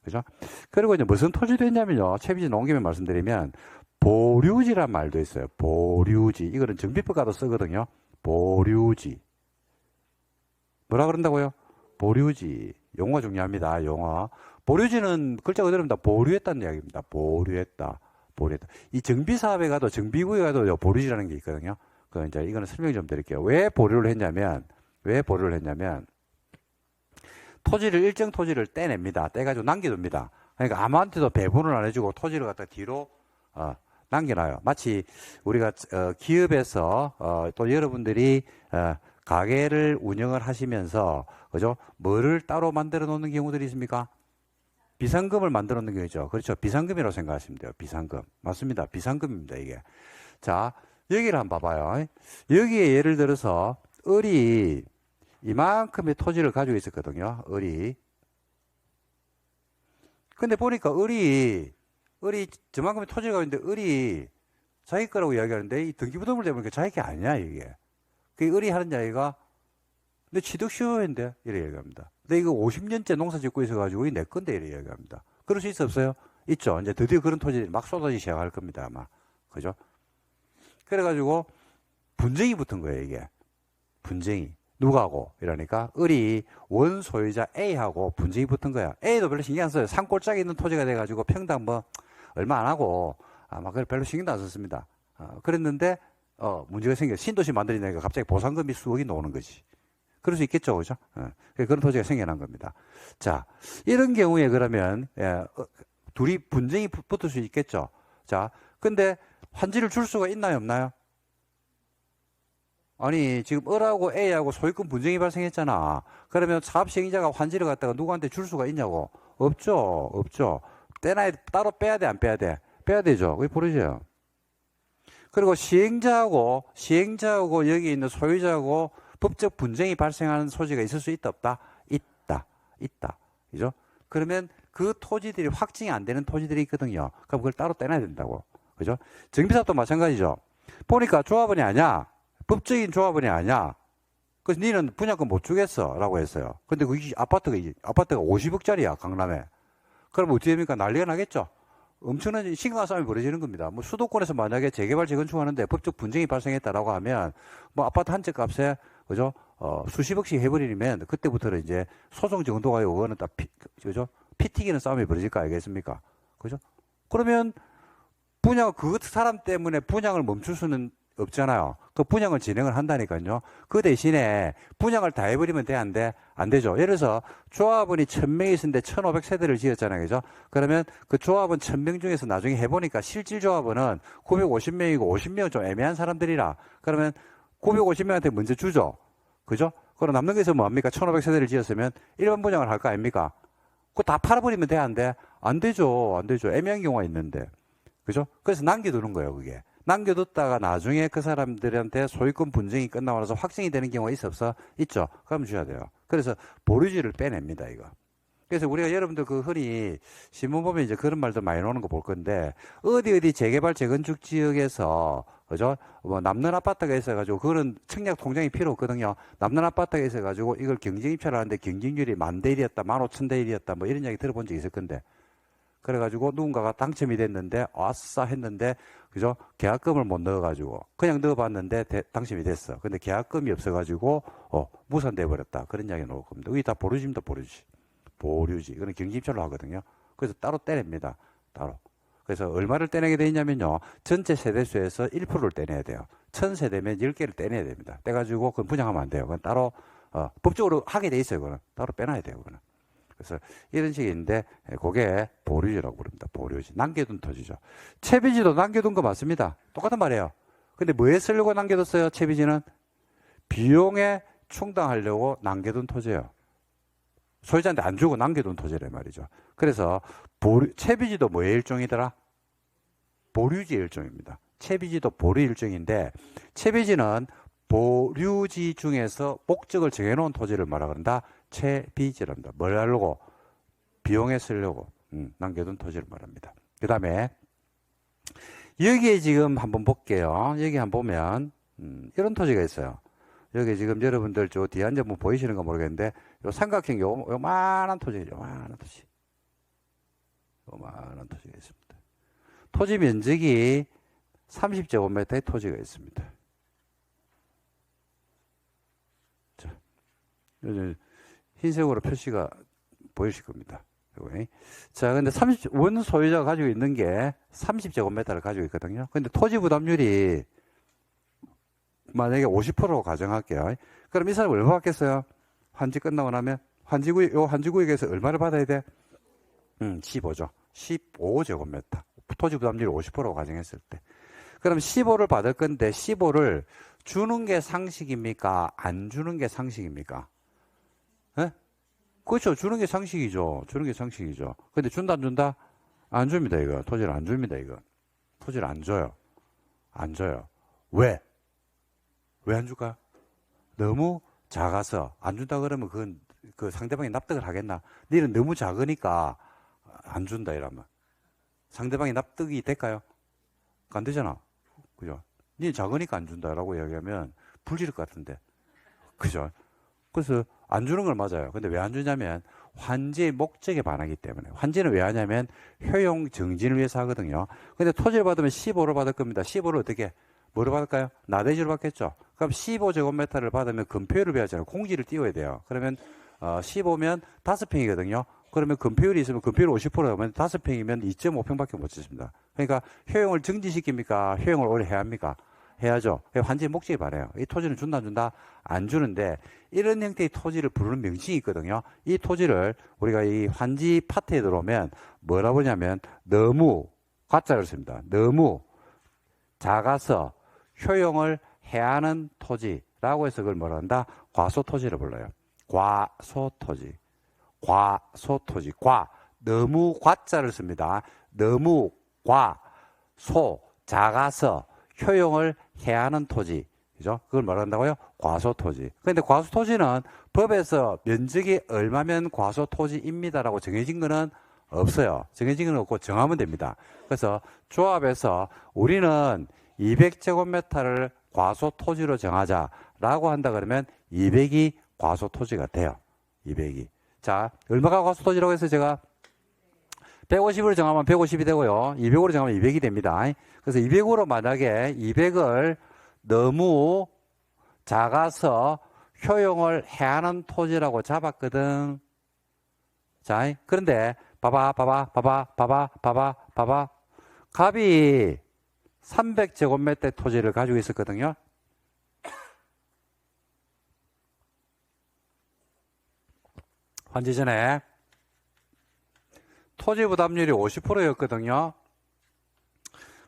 그죠? 그리고 이제 무슨 토지도 있냐면요. 채비지 나온 김에 말씀드리면 보류지란 말도 있어요. 보류지. 이거는 정비법과도 쓰거든요. 보류지. 뭐라 그런다고요? 보류지. 용어 중요합니다. 용어. 보류지는 글자 그대로입니다. 보류했다는 이야기입니다. 보류했다. 이 정비사업에 정비구에 가도 보류지라는 게 있거든요. 이제 이거는 설명 좀 드릴게요. 왜 보류를 했냐면, 왜 보류를 했냐면 일정 토지를 떼냅니다. 떼가지고 남겨둡니다. 그러니까 아무한테도 배분을 안 해주고 토지를 갖다 뒤로 남겨놔요. 마치 우리가 기업에서 또 여러분들이 가게를 운영을 하시면서 그죠? 뭐를 따로 만들어 놓는 경우들이 있습니까? 비상금을 만들어 놓는 경우죠. 그렇죠. 비상금이라고 생각하시면 돼요. 비상금. 맞습니다. 비상금입니다, 이게. 자, 여기를 한번 봐봐요. 여기에 예를 들어서 을이 이만큼의 토지를 가지고 있었거든요. 을이. 근데 보니까 을이 저만큼의 토지를 가지고 있는데 을이 자기 거라고 이야기하는데 이 등기부등본을 대보니까 자기 게 아니야, 이게. 그 을이 하는 이야기가 내 취득시효인데 이래 얘기합니다. 근데 이거 50년째 농사 짓고 있어가지고 이 내 건데 이래 얘기합니다. 그럴 수 있어 없어요? 있죠. 이제 드디어 그런 토지들이 막 쏟아지기 시작할 겁니다, 아마. 그죠? 그래가지고 분쟁이 붙은 거예요, 이게. 분쟁이. 누가하고? 이러니까 을이 원 소유자 A하고 분쟁이 붙은 거야. A도 별로 신경 안 써요. 산골짜기 있는 토지가 돼가지고 평당 뭐 얼마 안 하고 아마 그걸 별로 신경도 안 썼습니다. 그랬는데 문제가 생겨. 신도시 만들어내니까 갑자기 보상금이 수억이 나오는 거지. 그럴 수 있겠죠, 그죠? 그런 토지가 생겨난 겁니다. 자, 이런 경우에 그러면 둘이 분쟁이 붙을 수 있겠죠. 자, 근데 환지를 줄 수가 있나요, 없나요? 아니, 지금 을하고 A하고 소유권 분쟁이 발생했잖아. 그러면 사업 시행자가 환지를 갖다가 누구한테 줄 수가 있냐고? 없죠, 없죠. 따로 빼야 돼, 안 빼야 돼? 빼야 되죠. 그게 버리죠. 그리고 시행자하고 여기 있는 소유자하고 법적 분쟁이 발생하는 소지가 있을 수 있다, 없다? 있다. 그죠? 그러면 그 토지들이 확정이 안 되는 토지들이 있거든요. 그럼 그걸 따로 떼놔야 된다고. 그죠? 정비사업도 마찬가지죠. 보니까 조합원이 아니야. 법적인 조합원이 아니야. 그래서 니는 분양권 못 주겠어. 라고 했어요. 근데 그 아파트가 50억짜리야, 강남에. 그럼 어떻게 됩니까? 난리가 나겠죠? 엄청난 심각한 싸움이 벌어지는 겁니다. 뭐 수도권에서 만약에 재개발 재건축하는데 법적 분쟁이 발생했다라고 하면 뭐 아파트 한 채 값에 그죠? 수십억씩 해버리면 그때부터는 이제 소송 정도가 요거는 딱 그죠? 피 튀기는 싸움이 벌어질 거 알겠습니까? 그죠? 그러면 그 사람 때문에 분양을 멈출 수는 없잖아요. 그 분양을 진행을 한다니까요. 그 대신에 분양을 다 해버리면 돼, 안 돼? 안 되죠. 예를 들어서 조합원이 1000명이 있었는데 1500세대를 지었잖아요. 그죠? 그러면 그 조합원 1000명 중에서 나중에 해보니까 실질 조합원은 950명이고 50명은 좀 애매한 사람들이라. 그러면 950명한테 먼저 주죠. 그죠? 그럼 남는 게 있으면 뭐합니까? 1500세대를 지었으면 일반 분양을 할 거 아닙니까? 그거 다 팔아버리면 돼, 안 돼? 안 되죠. 안 되죠. 애매한 경우가 있는데. 그죠? 그래서 남겨두는 거예요, 그게. 남겨뒀다가 나중에 그 사람들한테 소유권 분쟁이 끝나고 나서 확정이 되는 경우가 있어 없어? 있죠. 그럼 줘야 돼요. 그래서 보류지를 빼냅니다, 이거. 그래서 우리가 여러분들 그 흔히 신문 보면 이제 그런 말도 많이 나오는 거 볼 건데 어디 재개발 재건축 지역에서 그죠? 뭐 남는 아파트가 있어가지고 그거는 청약 통장이 필요 없거든요. 남는 아파트가 있어가지고 이걸 경쟁 입찰을 하는데 경쟁률이 10,000대 1이었다, 15,000대 1이었다, 뭐 이런 이야기 들어본 적 있을 건데. 그래가지고 누군가가 당첨이 됐는데 아싸 했는데 그죠? 계약금을 못 넣어가지고 그냥 넣어봤는데 당첨이 됐어. 근데 계약금이 없어가지고 무산돼 버렸다. 그런 이야기 나올 겁니다. 이게 다 보류지입니다. 보류지. 이거는 경지입찰로 하거든요. 그래서 따로 떼냅니다. 따로. 그래서 얼마를 떼내게 돼 있냐면요. 전체 세대수에서 1%를 떼내야 돼요. 1000세대면 10개를 떼내야 됩니다. 떼가지고 그건 분양하면 안 돼요. 그건 따로 법적으로 하게 돼 있어요. 그거는 따로 빼놔야 돼요. 그거는. 그래서 이런 식인데 그게 보류지라고 부릅니다. 보류지. 남겨둔 토지죠. 채비지도 남겨둔 거 맞습니다. 똑같은 말이에요. 근데 뭐에 쓰려고 남겨뒀어요? 채비지는 비용에 충당하려고 남겨둔 토지예요. 소유자한테 안 주고 남겨둔 토지란 말이죠. 그래서 채비지도 뭐의 일종이더라? 보류지 일종입니다. 채비지도 보류 일종인데 채비지는 보류지 중에서 목적을 정해놓은 토지를 뭐라 그런다? 채비지랍니다. 뭘 하려고? 비용에 쓰려고 남겨둔 토지를 말합니다. 그 다음에 여기에 지금 한번 볼게요. 여기 한번 보면 이런 토지가 있어요. 여기 지금 여러분들 저 뒤에 앉아 뭐 보이시는 거 모르겠는데 요 삼각형 요만한 토지죠. 요만한 토지. 요만한 토지가 있습니다. 토지 면적이 30제곱미터의 토지가 있습니다. 자, 흰색으로 표시가 보이실 겁니다. 자, 근데 원 소유자가 가지고 있는 게 30제곱미터를 가지고 있거든요. 근데 토지 부담률이 만약에 50%로 가정할게요. 그럼 이 사람이 얼마 받겠어요? 환지 끝나고 나면 요 환지구역에서 얼마를 받아야 돼? 15죠. 15제곱미터. 토지 부담률이 50%로 가정했을 때. 그럼 15를 받을 건데 15를 주는 게 상식입니까? 안 주는 게 상식입니까? 예? 그렇죠. 주는 게 상식이죠. 주는 게 상식이죠. 근데 준다 안 준다? 안 줍니다, 이거. 토지를 안 줍니다, 이거. 토지를 안 줘요. 안 줘요. 왜? 왜 안 줄까? 너무 작아서 안 준다 그러면 그건 그 상대방이 납득을 하겠나? 너는 너무 작으니까 안 준다 이러면 상대방이 납득이 될까요? 안 되잖아. 그죠? 니 작으니까 안 준다라고 이야기하면 불지를 것 같은데. 그죠? 그래서 안 주는 걸 맞아요. 근데 왜 안 주냐면 환지의 목적에 반하기 때문에. 환지는 왜 하냐면 효용 정진을 위해서 하거든요. 근데 토지를 받으면 15를 받을 겁니다. 15를 어떻게 뭐로 받을까요? 나대지로 받겠죠. 그럼 15제곱미터를 받으면 금표율을 배웠잖아요. 공지를 띄워야 돼요. 그러면 15면 5평이거든요. 그러면 금표율이 있으면 금표율 50%면 5평이면 2.5평밖에 못 짓습니다. 그러니까 효용을 증지시킵니까? 효용을 오래 해야 합니까? 해야죠. 환지의 목적이 바래요. 이 토지는 준다 안 준다? 안 주는데 이런 형태의 토지를 부르는 명칭이 있거든요. 이 토지를 우리가 이 환지 파트에 들어오면 뭐라 보냐면 너무 과자를 씁니다. 너무 작아서 효용을 해야 하는 토지라고 해서 그걸 뭐라 한다? 과소토지를 불러요. 과소토지. 과소토지. 너무 과자를 씁니다. 너무 작아서 효용을 해야 하는 토지. 그죠? 그걸 뭐라 한다고요? 과소토지. 근데 과소토지는 법에서 면적이 얼마면 과소토지입니다라고 정해진 거는 없어요. 정해진 건 없고 정하면 됩니다. 그래서 조합에서 우리는 200제곱미터를 과소토지로 정하자라고 한다 그러면 200이 과소토지가 돼요. 200이. 자, 얼마가 과소토지라고 해서 제가 150으로 정하면 150이 되고요. 200으로 정하면 200이 됩니다. 그래서 200으로 만약에 200을 너무 작아서 효용을 해야 하는 토지라고 잡았거든. 자, 그런데 봐봐. 갑이 300제곱미터 토지를 가지고 있었거든요. 환지 전에 토지 부담률이 50%였거든요.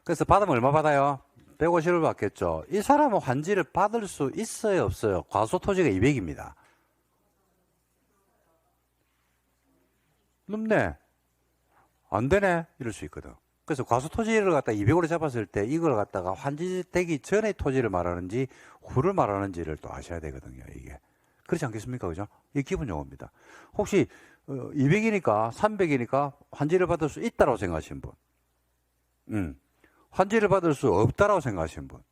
그래서 받으면 얼마 받아요? 150을 받겠죠. 이 사람은 환지를 받을 수 있어요, 없어요? 과소토지가 200입니다. 넘네. 안 되네. 이럴 수 있거든. 그래서 과소토지를 갖다 200으로 잡았을 때 이걸 갖다가 환지되기 전의 토지를 말하는지 후를 말하는지를 또 아셔야 되거든요, 이게. 그렇지 않겠습니까? 그죠? 이게 기본 용어입니다. 혹시 200이니까 300이니까 환지를 받을 수 있다고 생각하시는 분, 환지를 받을 수 없다고 생각하시는 분,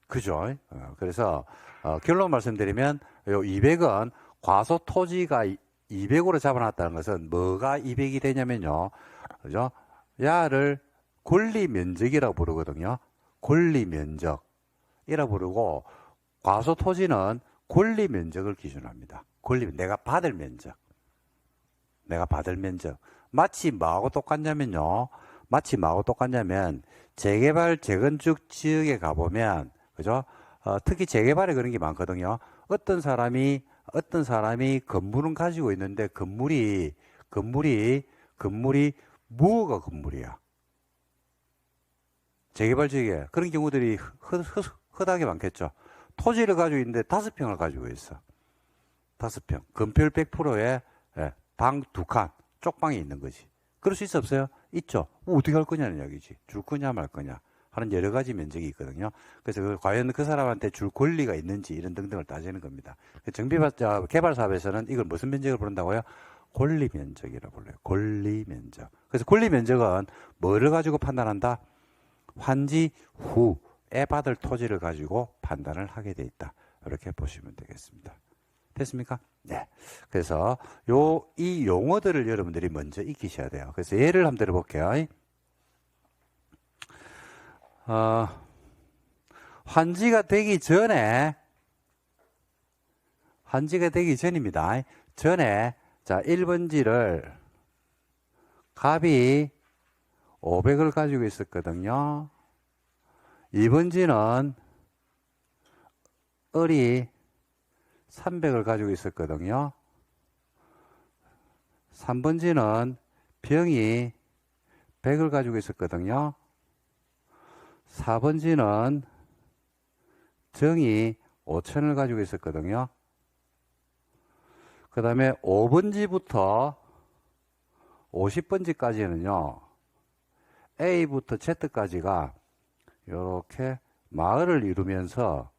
그죠? 그래서 결론 말씀드리면 요 200은 과소토지가 200으로 잡아놨다는 것은 뭐가 200이 되냐면요, 그죠? 야를 권리면적이라고 부르거든요. 권리면적이라고 부르고 과소토지는 권리면적을 기준합니다. 내가 받을 면적. 마치 뭐하고 똑같냐면요. 재개발, 재건축 지역에 가보면, 그죠? 특히 재개발에 그런 게 많거든요. 어떤 사람이 건물은 가지고 있는데 건물이 뭐가 건물이야? 재개발 지역에 그런 경우들이 흔하게 많겠죠. 토지를 가지고 있는데 5평을 가지고 있어. 5평. 건폐율 100%에 방 2칸, 쪽방이 있는 거지. 그럴 수 있어, 없어요? 있죠. 어떻게 할 거냐는 이야기지. 줄 거냐 말 거냐 하는 여러 가지 면적이 있거든요. 그래서 과연 그 사람한테 줄 권리가 있는지 이런 등등을 따지는 겁니다. 개발 사업에서는 이걸 무슨 면적을 부른다고요? 권리 면적이라고 불러요. 권리 면적. 그래서 권리 면적은 뭐를 가지고 판단한다? 환지 후에 받을 토지를 가지고 판단을 하게 돼 있다. 이렇게 보시면 되겠습니다. 됐습니까? 네. 그래서 이 용어들을 여러분들이 먼저 익히셔야 돼요. 그래서 예를 한번 들어볼게요. 환지가 되기 전입니다. 전에, 자, 1번지를 값이 500을 가지고 있었거든요. 2번지는 을이 300을 가지고 있었거든요. 3번지는 병이 100을 가지고 있었거든요. 4번지는 정이 5000을 가지고 있었거든요. 그 다음에 5번지부터 50번지까지는요, A부터 Z까지가 이렇게 마을을 이루면서,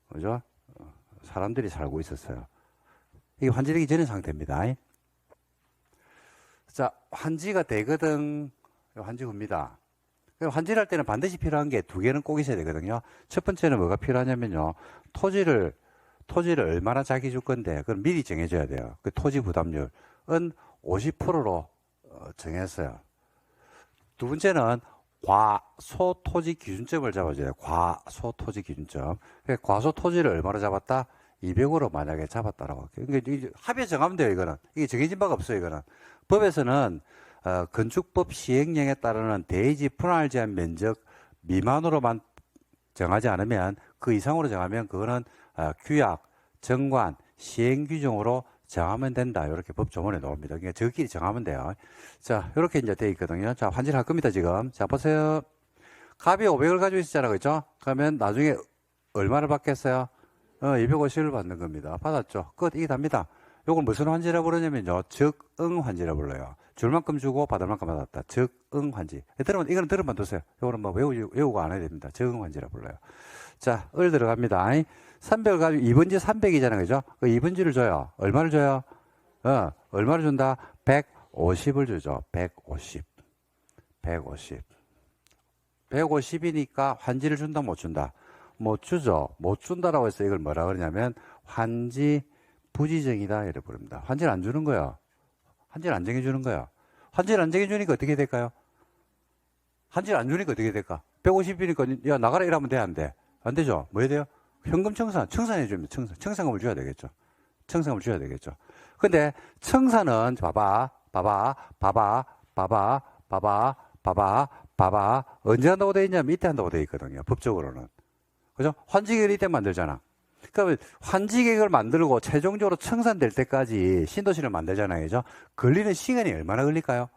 그죠? 사람들이 살고 있었어요. 이게 환지되기 전의 상태입니다. 자, 환지가 되거든. 환지구입니다. 환지할 때는 반드시 필요한 게 두 개는 꼭 있어야 되거든요. 첫 번째는 뭐가 필요하냐면요, 토지를 얼마나 자기 줄 건데, 그걸 미리 정해줘야 돼요. 그 토지 부담률은 50%로 정했어요. 두 번째는 과소토지 기준점을 잡아줘요. 과소토지 기준점. 과소토지를 얼마나 잡았다? 200으로 만약에 잡았다라고. 그러니까 합의에 정하면 돼요, 이거는. 이게 정해진 바가 없어요, 이거는. 법에서는 건축법 시행령에 따르는 대지 분할 제한 면적 미만으로만 정하지 않으면, 그 이상으로 정하면 그거는 규약, 정관, 시행 규정으로 정하면 된다. 이렇게 법 조문에 나옵니다. 그러니까 저끼리 정하면 돼요. 자, 이렇게 이제 돼 있거든요. 자, 환지할 겁니다, 지금. 자, 보세요. 갑이 500을 가지고 있었잖아요. 그죠? 그러면 나중에 얼마를 받겠어요? 250을 받는 겁니다. 받았죠? 끝. 이게 답니다. 요걸 무슨 환지라고 그러냐면요, 적응 환지라고 불러요. 줄 만큼 주고 받을 만큼 받았다. 적응 환지. 이거는 들으면 두세요. 요거는 뭐 외우고 안 해야 됩니다. 적응 환지라고 불러요. 자, 을 들어갑니다. 300을 가지고 2번지 300이잖아요. 그죠? 그 2번지를 줘요. 얼마를 줘요? 얼마를 준다? 150을 주죠. 150. 150이니까 환지를 준다, 못 준다? 못 주죠. 못 준다라고 해서 이걸 뭐라 그러냐면 환지 부지정이다 이렇게 부릅니다. 환지를 안 주는 거예요. 환지를 안 정해주는 거예요. 환지를 안 정해주니까 어떻게 될까요? 환지를 안 주니까 어떻게 될까? 150이니까 야 나가라 이러면 돼, 안 돼? 안 되죠. 뭐 해야 돼요? 현금 청산해 줍니다. 청산금을 줘야 되겠죠. 청산금을 줘야 되겠죠. 근데 청산은 봐봐 언제 한다고 돼 있냐면 이때 한다고 돼 있거든요. 법적으로는. 그죠? 환지계획을 이때 만들잖아. 그러면 환지계획을 만들고 최종적으로 청산될 때까지 신도시를 만들잖아요. 그죠? 걸리는 시간이 얼마나 걸릴까요?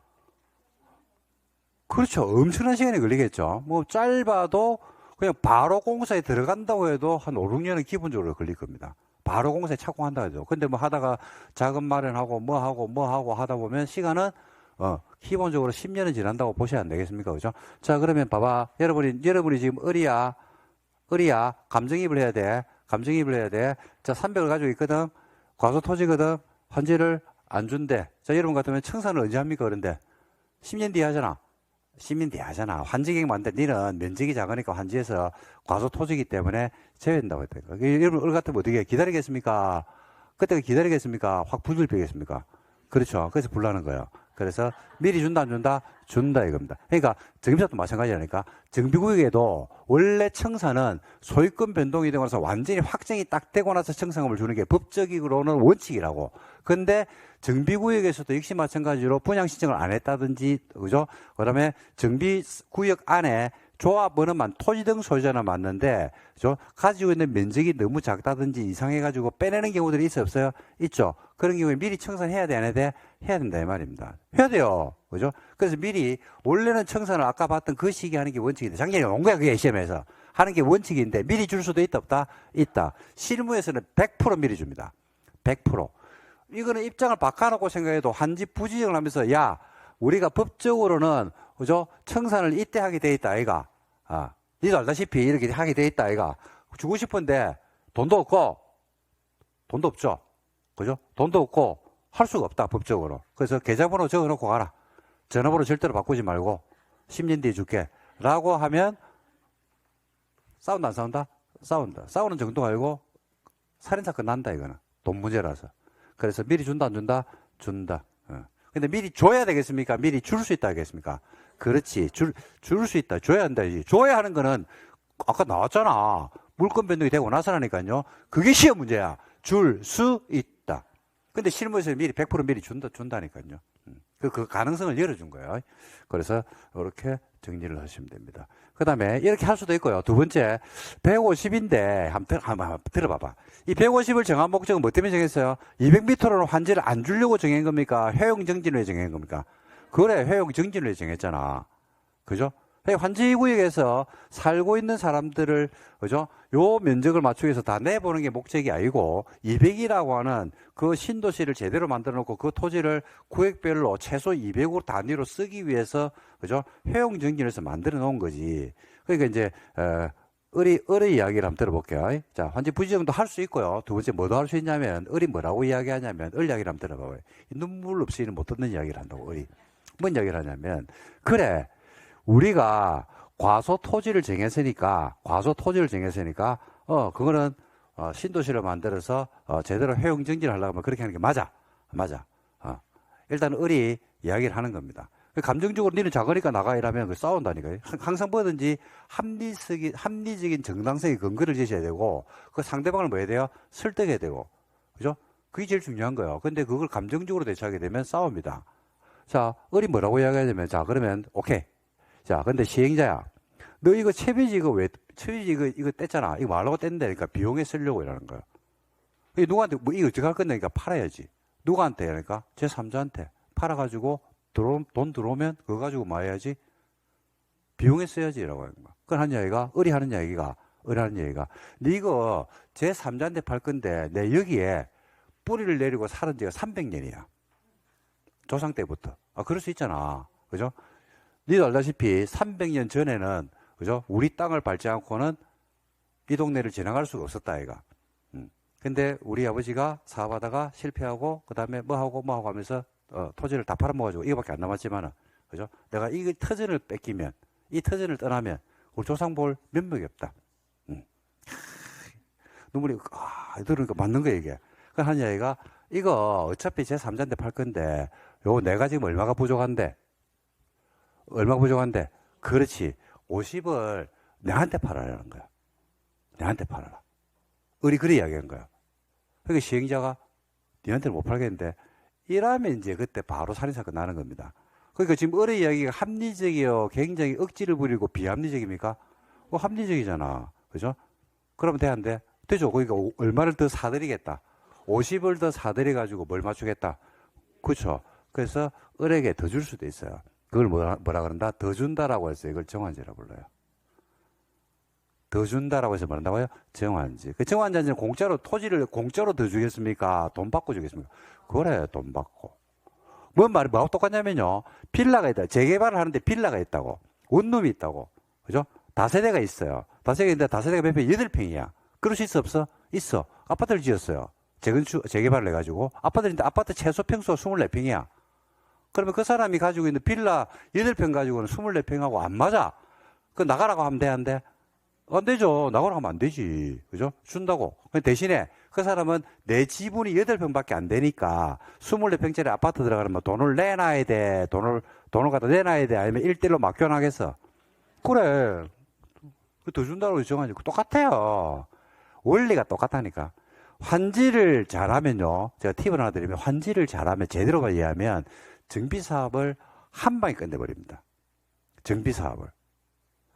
그렇죠. 엄청난 시간이 걸리겠죠. 뭐 짧아도 그냥 바로 공사에 들어간다고 해도 한 5, 6년은 기본적으로 걸릴 겁니다. 바로 공사에 착공한다 해도. 근데 뭐 하다가 자금 마련하고 뭐 하고 하다 보면 시간은 기본적으로 10년은 지난다고 보셔야 안 되겠습니까? 그죠? 자, 그러면 봐봐. 여러분이 지금 을이야. 감정이입을 해야 돼. 자, 300을 가지고 있거든. 과소토지거든. 환지를 안 준대. 자, 여러분 같으면 청산을 언제 합니까? 그런데 10년 뒤에 하잖아. 10년 뒤에 하잖아. 환지계획 만들 니는 면적이 작으니까 환지에서 과소토지이기 때문에 제외된다고 했다니까. 여러분 을 같으면 어떻게 기다리겠습니까? 그때가 기다리겠습니까? 확 불을 펴겠습니까? 그렇죠. 그래서 불나는 거예요. 그래서 미리 준다 안 준다? 준다 이겁니다. 그러니까 정비사도 마찬가지라니까. 정비구역에도 원래 청사는 소유권 변동이 되고 나서 완전히 확정이 딱 되고 나서 청산금을 주는 게 법적으로는 원칙이라고. 근데 정비구역에서도 역시 마찬가지로 분양 신청을 안 했다든지, 그죠? 그 다음에 정비구역 안에 조합원은 토지 등 소유자는 맞는데, 그죠? 가지고 있는 면적이 너무 작다든지 이상해가지고 빼내는 경우들이 있어요, 없어요? 있죠. 그런 경우에 미리 청산해야 돼, 안 해야 돼? 해야 된다, 이 말입니다. 해야 돼요. 그죠? 그래서 미리, 원래는 청산을 아까 봤던 그 시기에 하는 게 원칙인데, 작년에 온 거야, 그게 시험에서. 하는 게 원칙인데, 미리 줄 수도 있다, 없다? 있다. 실무에서는 100% 미리 줍니다. 100%. 이거는 입장을 바꿔놓고 생각해도 환지 부지정을 하면서, 야, 우리가 법적으로는, 그죠? 청산을 이때 하게 돼 있다, 아이가. 니도 알다시피 이렇게 하게 돼 있다, 아이가. 주고 싶은데, 돈도 없죠. 그죠? 돈도 없고, 할 수가 없다, 법적으로. 그래서 계좌번호 적어놓고 가라. 전화번호 절대로 바꾸지 말고, 10년 뒤에 줄게. 라고 하면, 싸운다, 안 싸운다? 싸운다. 싸우는 정도 알고, 살인사건 난다, 이거는. 돈 문제라서. 그래서 미리 준다, 안 준다? 준다. 근데 미리 줘야 되겠습니까? 미리 줄 수 있다 하겠습니까? 그렇지. 줄 수 있다. 줘야 한다지. 줘야 하는 거는 아까 나왔잖아. 물권 변동이 되고 나서라니까요. 그게 시험 문제야. 줄 수 있다. 근데 실무에서 미리 100% 미리 준다니까요. 그 가능성을 열어준 거예요. 그래서 이렇게 정리를 하시면 됩니다. 그 다음에 이렇게 할 수도 있고요. 두 번째, 150인데, 한번 들어봐봐. 이 150을 정한 목적은 뭐 때문에 정했어요? 200m로는 환지를 안 주려고 정한 겁니까? 효용 정진을 위해 정한 겁니까? 그래, 효용 정진을 위해 정했잖아. 그죠? 환지구역에서 살고 있는 사람들을, 그죠? 요 면적을 맞추기 위해서 다 내보는 게 목적이 아니고, 200이라고 하는 그 신도시를 제대로 만들어 놓고 그 토지를 구역별로 최소 200호 단위로 쓰기 위해서, 그죠? 효용 정진에서 만들어 놓은 거지. 그러니까 이제, 을의 이야기를 한번 들어볼게요. 자, 환지 부지정도 할 수 있고요. 두 번째 뭐도 할 수 있냐면, 을이 뭐라고 이야기하냐면, 을 이야기를 한번 들어봐요. 눈물 없이는 못 듣는 이야기를 한다고, 을이. 뭔 이야기를 하냐면, 그래. 우리가 과소 토지를 정했으니까, 그거는, 신도시를 만들어서, 제대로 효용 정진을 하려고 하면 그렇게 하는 게 맞아. 일단 을이 이야기를 하는 겁니다. 감정적으로 니는 작으니까 나가 이러면 그 싸운다니까요. 항상 뭐든지 합리적인 정당성의 근거를 제시해야 되고, 그 상대방을 뭐 해야 돼요? 설득해야 되고. 그죠? 그게 제일 중요한 거예요. 근데 그걸 감정적으로 대처하게 되면 싸웁니다. 자, 을이 뭐라고 이야기하냐면, 자, 그러면, 오케이. 자, 근데 시행자야. 너 이거 채비지 이거 뗐잖아. 이거 말라고 뗐는데, 그러니까 비용에 쓰려고 이러는 거야. 누구한테, 뭐, 이거 어떻게 할 건데, 그러니까 팔아야지. 누구한테, 그러니까? 제3자한테. 팔아가지고, 돈 들어오면, 그거 가지고 뭐 해야지? 비용에 써야지, 라고 하는 거야. 그걸 하는 이야기가, 을이 하는 이야기가, 너 이거 제3자한테 팔 건데, 내 여기에 뿌리를 내리고 살은 지가 300년이야. 조상 때부터. 그럴 수 있잖아. 그죠? 니도 알다시피 300년 전에는, 그죠? 우리 땅을 밟지 않고는 이 동네를 지나갈 수가 없었다, 아이가. 근데 우리 아버지가 사업하다가 실패하고, 그 다음에 뭐 하고 하면서, 토지를 다 팔아먹어가지고 이거밖에 안 남았지만은, 그죠? 내가 이 터전을 뺏기면, 이 터전을 떠나면, 우리 조상 볼 면목이 없다. 눈물이, 들으니까 맞는 거야, 이게. 그 한 이야기가, 이거 어차피 제 3자한테 팔 건데, 요거 내가 지금 얼마가 부족한데? 그렇지. 50을 내한테 팔아라는 거야. 내한테 팔아라. 을이 그래 이야기한 거야. 그러니까 시행자가 니한테는 못 팔겠는데, 이러면 이제 그때 바로 살인사건 나는 겁니다. 그러니까 지금 을의 이야기가 합리적이요, 굉장히 억지를 부리고 비합리적입니까? 합리적이잖아. 그죠? 그러면 돼, 안 돼? 되죠. 그러니까 얼마를 더 사드리겠다. 50을 더 사드려가지고 뭘 맞추겠다. 그렇죠. 그래서 을에게 더 줄 수도 있어요. 그걸 뭐라 그런다? 더 준다라고 해서 이걸 정환제라고 불러요. 더 준다라고 해서 뭐란다고요? 정환제. 그 정환제는 토지를 공짜로 더 주겠습니까? 돈 받고 주겠습니까? 그래, 돈 받고. 뭔 말이 뭐하고 똑같냐면요. 빌라가 있다. 재개발을 하는데 빌라가 있다고. 원룸이 있다고. 그죠? 다세대가 있어요. 다세대가 8평이야. 그럴 수 있어, 없어? 있어. 아파트를 지었어요. 재개발을 해가지고. 아파트인데 아파트 최소 평수가 24평이야. 그러면 그 사람이 가지고 있는 빌라 8평 가지고는 24평하고 안 맞아. 그 나가라고 하면 돼, 안 돼? 안 되죠. 나가라고 하면 안 되지. 그죠? 준다고. 대신에 그 사람은 내 지분이 8평밖에 안 되니까 24평짜리 아파트 들어가면 돈을 내놔야 돼. 돈을 갖다 내놔야 돼. 아니면 1대1로 맡겨놔겠어. 그래. 더 준다고 정하지. 똑같아요. 원리가 똑같다니까. 환지를 잘하면요. 제가 팁을 하나 드리면 환지를 잘하면 제대로 이해하면 정비사업을 한 방에 끝내버립니다. 정비사업을.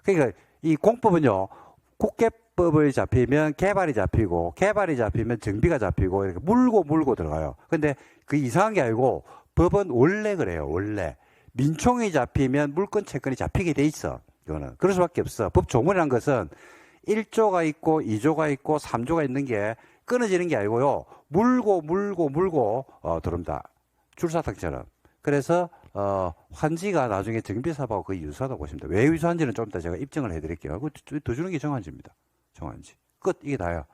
그러니까 이 공법은요. 국계법을 잡히면 개발이 잡히고 개발이 잡히면 정비가 잡히고 이렇게 물고 들어가요. 근데 그 이상한 게 아니고 법은 원래 그래요. 원래. 민총이 잡히면 물건 채권이 잡히게 돼 있어. 이거는. 그럴 수밖에 없어. 법 조문이라는 것은 1조가 있고 2조가 있고 3조가 있는 게 끊어지는 게 아니고요. 물고 들어옵니다. 줄사탕처럼. 그래서 환지가 나중에 정비사업하고 거의 유사하다고 보시면 돼요. 왜 유사한지는 좀 이따 제가 입증을 해드릴게요. 더 주는 게 정환지입니다. 정환지. 끝. 이게 다예요.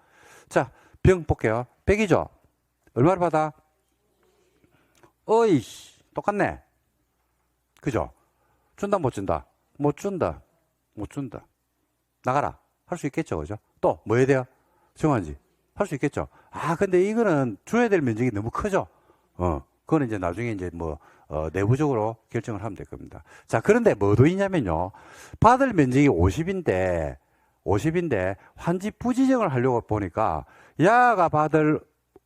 자, 병 볼게요. 100이죠? 얼마를 받아? 어이씨, 똑같네. 그죠? 준다, 못 준다? 못 준다. 나가라. 할 수 있겠죠, 그죠? 또, 뭐 해야 돼요? 정환지. 할 수 있겠죠? 근데 이거는 줘야 될 면적이 너무 크죠? 그거는 이제 나중에 이제 내부적으로 결정을 하면 될 겁니다. 자, 그런데 뭐도 있냐면요. 받을 면적이 50인데, 환지 부지정을 하려고 보니까, 야가 받을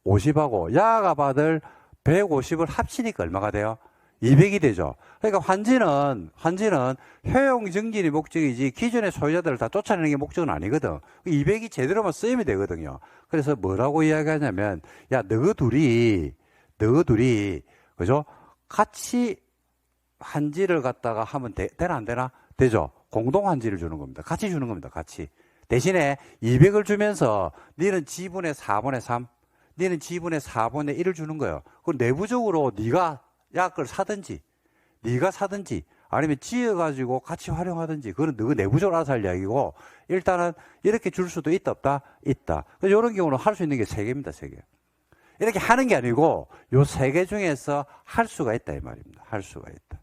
50하고, 야가 받을 150을 합치니까 얼마가 돼요? 200이 되죠. 그러니까 환지는 효용 증진이 목적이지 기존의 소유자들을 다 쫓아내는 게 목적은 아니거든. 200이 제대로만 쓰이면 되거든요. 그래서 뭐라고 이야기하냐면, 야, 너희 둘이, 그죠? 같이 환지를 갖다가 하면 되나 안 되나? 되죠. 공동 환지를 주는 겁니다. 같이 주는 겁니다. 같이. 대신에 200을 주면서 너는 지분의 4분의 3, 너는 지분의 4분의 1을 주는 거예요. 그 내부적으로 네가 약을 사든지, 네가 사든지, 아니면 지어가지고 같이 활용하든지, 그건 너 내부적으로 알아서 할 이야기고, 일단은 이렇게 줄 수도 있다, 없다? 있다. 그래서 이런 경우는 할 수 있는 게 3개입니다, 3개. 이렇게 하는 게 아니고, 요 3개 중에서 할 수가 있다, 이 말입니다. 할 수가 있다.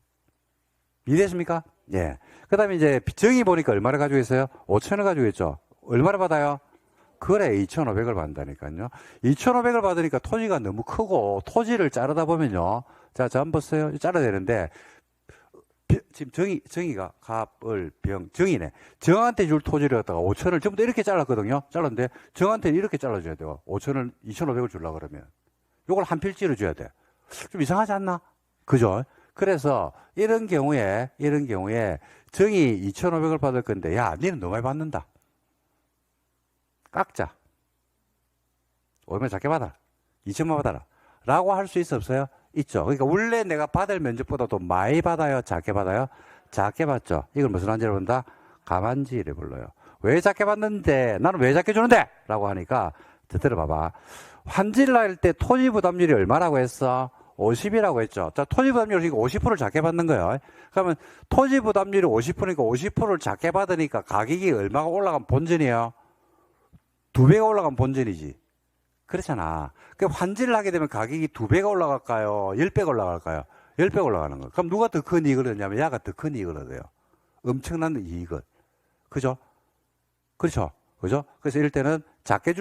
이해됐습니까? 예. 그 다음에 이제 정의 보니까 얼마를 가지고 있어요? 5천을 가지고 있죠. 얼마를 받아요? 그래, 2,500을 받는다니까요. 2,500을 받으니까 토지가 너무 크고, 토지를 자르다 보면요. 자, 한번 보세요. 자르야 되는데, 지금 정의가 정이네. 정한테 줄 토지를 갖다가 5천을 전부 다 이렇게 잘랐거든요. 잘랐는데, 정한테 이렇게 잘라줘야 돼요. 5천을, 2,500을 주려고 그러면. 요걸 한 필지로 줘야 돼. 좀 이상하지 않나? 그죠? 그래서, 이런 경우에, 정이 2,500을 받을 건데, 야, 니는 너무 많이 받는다. 깎자. 얼마 작게 받아. 2천만 받아라. 라고 할 수 있어, 없어요? 있죠. 그러니까 원래 내가 받을 면적보다도 많이 받아요? 작게 받아요? 작게 받죠. 이걸 무슨 환지를 본다? 감환지를 불러요. 왜 작게 받는데? 나는 왜 작게 주는데? 라고 하니까, 들어봐봐. 환지를 할 때 토지 부담률이 얼마라고 했어? 50이라고 했죠. 자, 토지 부담률이 50%를 작게 받는 거예요. 그러면 토지 부담률이 50%니까 50%를 작게 받으니까 가격이 얼마가 올라간 본전이에요? 2배가 올라간 본전이지. 그렇잖아. 그 환지를 하게 되면 가격이 2배가 올라갈까요? 10배가 올라갈까요? 10배가 올라가는 거. 그럼 누가 더 큰 이익을 얻냐면 야가 더 큰 이익을 얻어요. 엄청난 이익을. 그죠? 그렇죠? 그죠? 그래서 이럴 때는 작게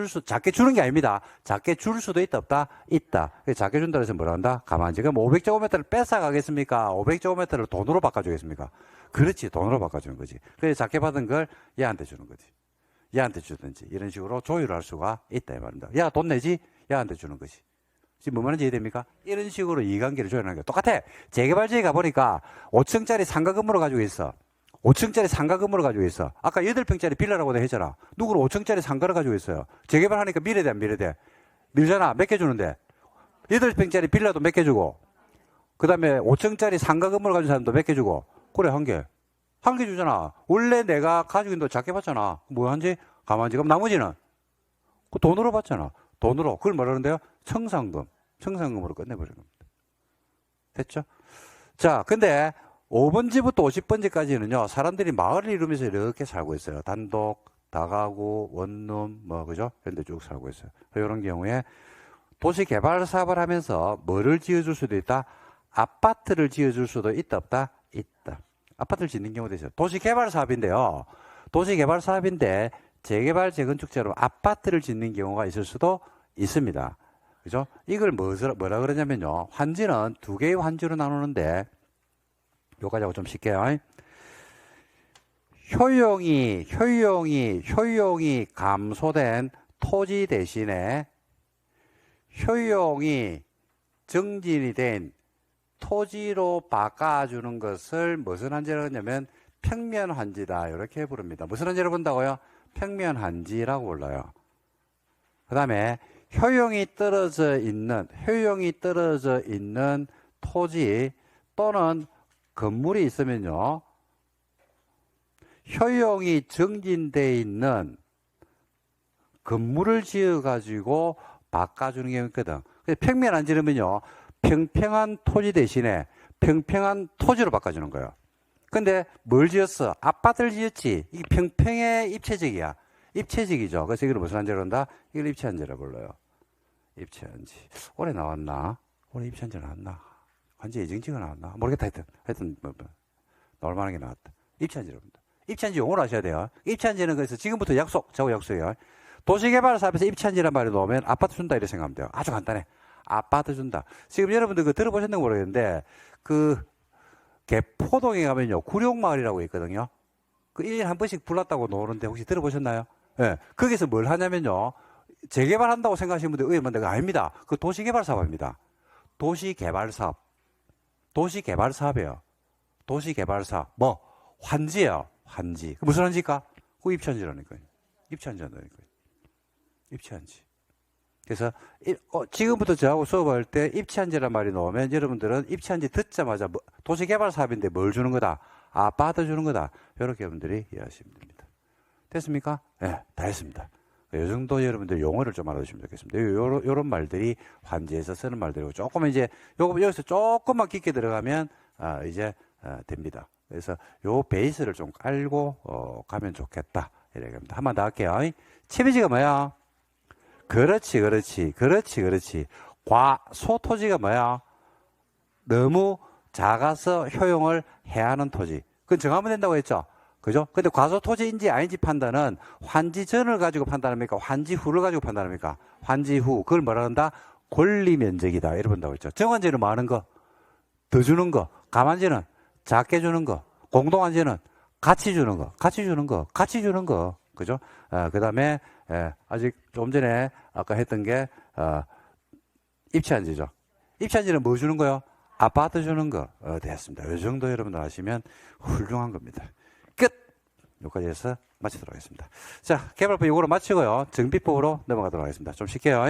주는 게 아닙니다. 작게 줄 수도 있다, 없다? 있다. 작게 준다 해서 뭐라 한다? 가만히. 그럼 500제곱미터를 뺏어가겠습니까? 500제곱미터를 돈으로 바꿔주겠습니까? 그렇지. 돈으로 바꿔주는 거지. 그래서 작게 받은 걸 얘한테 주는 거지. 얘한테 주든지 이런 식으로 조율할 수가 있다 이 말입니다. 야, 돈 내지? 얘한테 주는 거지. 지금 뭐 말인지 이해됩니까? 이런 식으로 이해관계를 조율하는 게 똑같아. 재개발지에 가보니까 5층짜리 상가 건물을 가지고 있어. 5층짜리 상가 건물을 가지고 있어. 아까 8평짜리 빌라라고 했잖아. 누구는 5층짜리 상가를 가지고 있어요. 재개발하니까 밀어야 돼, 안 밀어야 돼? 밀잖아. 몇 개 주는데? 8평짜리 빌라도 몇 개 주고, 그 다음에 5층짜리 상가 건물을 가지고 사람도 몇 개 주고, 그래, 한 개. 한 개 주잖아. 원래 내가 가지고 있는 돈 작게 받잖아. 뭐 한지? 가만지. 그럼 나머지는? 그 돈으로 받잖아. 돈으로. 그걸 뭐라는데요? 청산금. 청산금으로 끝내버리는 겁니다. 됐죠? 자, 근데 5번지부터 50번지까지는요, 사람들이 마을을 이루면서 이렇게 살고 있어요. 단독, 다가구, 원룸, 뭐, 그죠? 이런 데 쭉 살고 있어요. 이런 경우에 도시 개발 사업을 하면서 뭐를 지어줄 수도 있다? 아파트를 지어줄 수도 있다, 없다? 있다. 아파트를 짓는 경우도 있어요. 도시개발 사업인데요. 도시개발 사업인데 재개발, 재건축처럼 아파트를 짓는 경우가 있을 수도 있습니다. 그죠? 이걸 뭐라 그러냐면요. 환지는 2개의 환지로 나누는데 요까지하고 좀 쉽게 요. 효용이 감소된 토지 대신에 효용이 정진이 된 토지로 바꿔주는 것을 무슨 환지라고 하냐면 평면환지다 이렇게 부릅니다. 무슨 환지를 본다고요? 평면환지라고 불러요. 그 다음에 효용이 떨어져 있는 토지 또는 건물이 있으면요, 효용이 정진되어 있는 건물을 지어 가지고 바꿔주는 게 있거든. 평면환지면요, 평평한 토지 대신에 평평한 토지로 바꿔주는 거예요. 근데 뭘 지었어? 아파트를 지었지. 이게 평평의 입체적이야. 입체적이죠. 그래서 이걸 무슨 환지라고 한다? 이걸 입체환지라고 불러요. 입체환지. 올해 나왔나? 올해 입체환지 나왔나? 환지 예정지가 나왔나? 모르겠다. 하여튼 나올 만한 게 나왔다. 입체환지라고 합니다. 입체환지 용어를 아셔야 돼요. 입체환지는 그래서 지금부터 저하고 약속이에요. 도시개발 사업에서 입체환지란 말이 나오면 아파트 준다 이렇게 생각하면 돼요. 아주 간단해. 아파트 준다. 지금 여러분들 들어보셨는지 모르겠는데, 개포동에 가면요, 구룡마을이라고 있거든요. 1년에 한 번씩 불났다고 노는데 혹시 들어보셨나요? 예. 네. 거기서 뭘 하냐면요, 재개발한다고 생각하시는 분들 의외면 내가 아닙니다. 그 도시개발 사업입니다. 도시개발 사업. 도시개발 사업이에요. 도시개발 사업. 뭐? 환지예요. 환지. 무슨 환지일까? 그 입지한지라니까요. 입지한지라니까요. 입지한지. 그래서 지금부터 저하고 수업할 때 입지한지란 말이 나오면 여러분들은 입지한지 듣자마자 도시개발 사업인데 뭘 주는 거다? 아파트 주는 거다. 이렇게 여러분들이 이해하시면 됩니다. 됐습니까? 네, 다 했습니다. 이 정도 여러분들 용어를 좀 알아주시면 좋겠습니다. 요런 말들이 환지에서 쓰는 말들이고 조금 이제 여기서 조금만 깊게 들어가면 이제 됩니다. 그래서 요 베이스를 좀 깔고 가면 좋겠다. 이렇게 합니다. 한 번 더 할게요. 채비지가 뭐야? 그렇지. 소토지가 뭐야? 너무 작아서 효용을 해야 하는 토지. 그건 정하면 된다고 했죠? 그죠? 근데 과소토지인지 아닌지 판단은 환지 전을 가지고 판단합니까? 환지 후를 가지고 판단합니까? 환지 후. 그걸 뭐라 한다? 권리 면적이다. 이렇게 본다고 했죠. 정환지는 많은 거, 더 주는 거, 감환지는 작게 주는 거, 공동환지는 같이 주는 거. 그죠? 그 다음에, 아직 좀 전에 아까 했던 게, 입지한지죠. 입지한지는 뭐 주는 거요? 아파트 주는 거. 됐습니다. 이 정도 여러분들 아시면 훌륭한 겁니다. 끝! 여기까지 해서 마치도록 하겠습니다. 자, 개발법 이거로 마치고요. 정비법으로 넘어가도록 하겠습니다. 좀 쉽게요.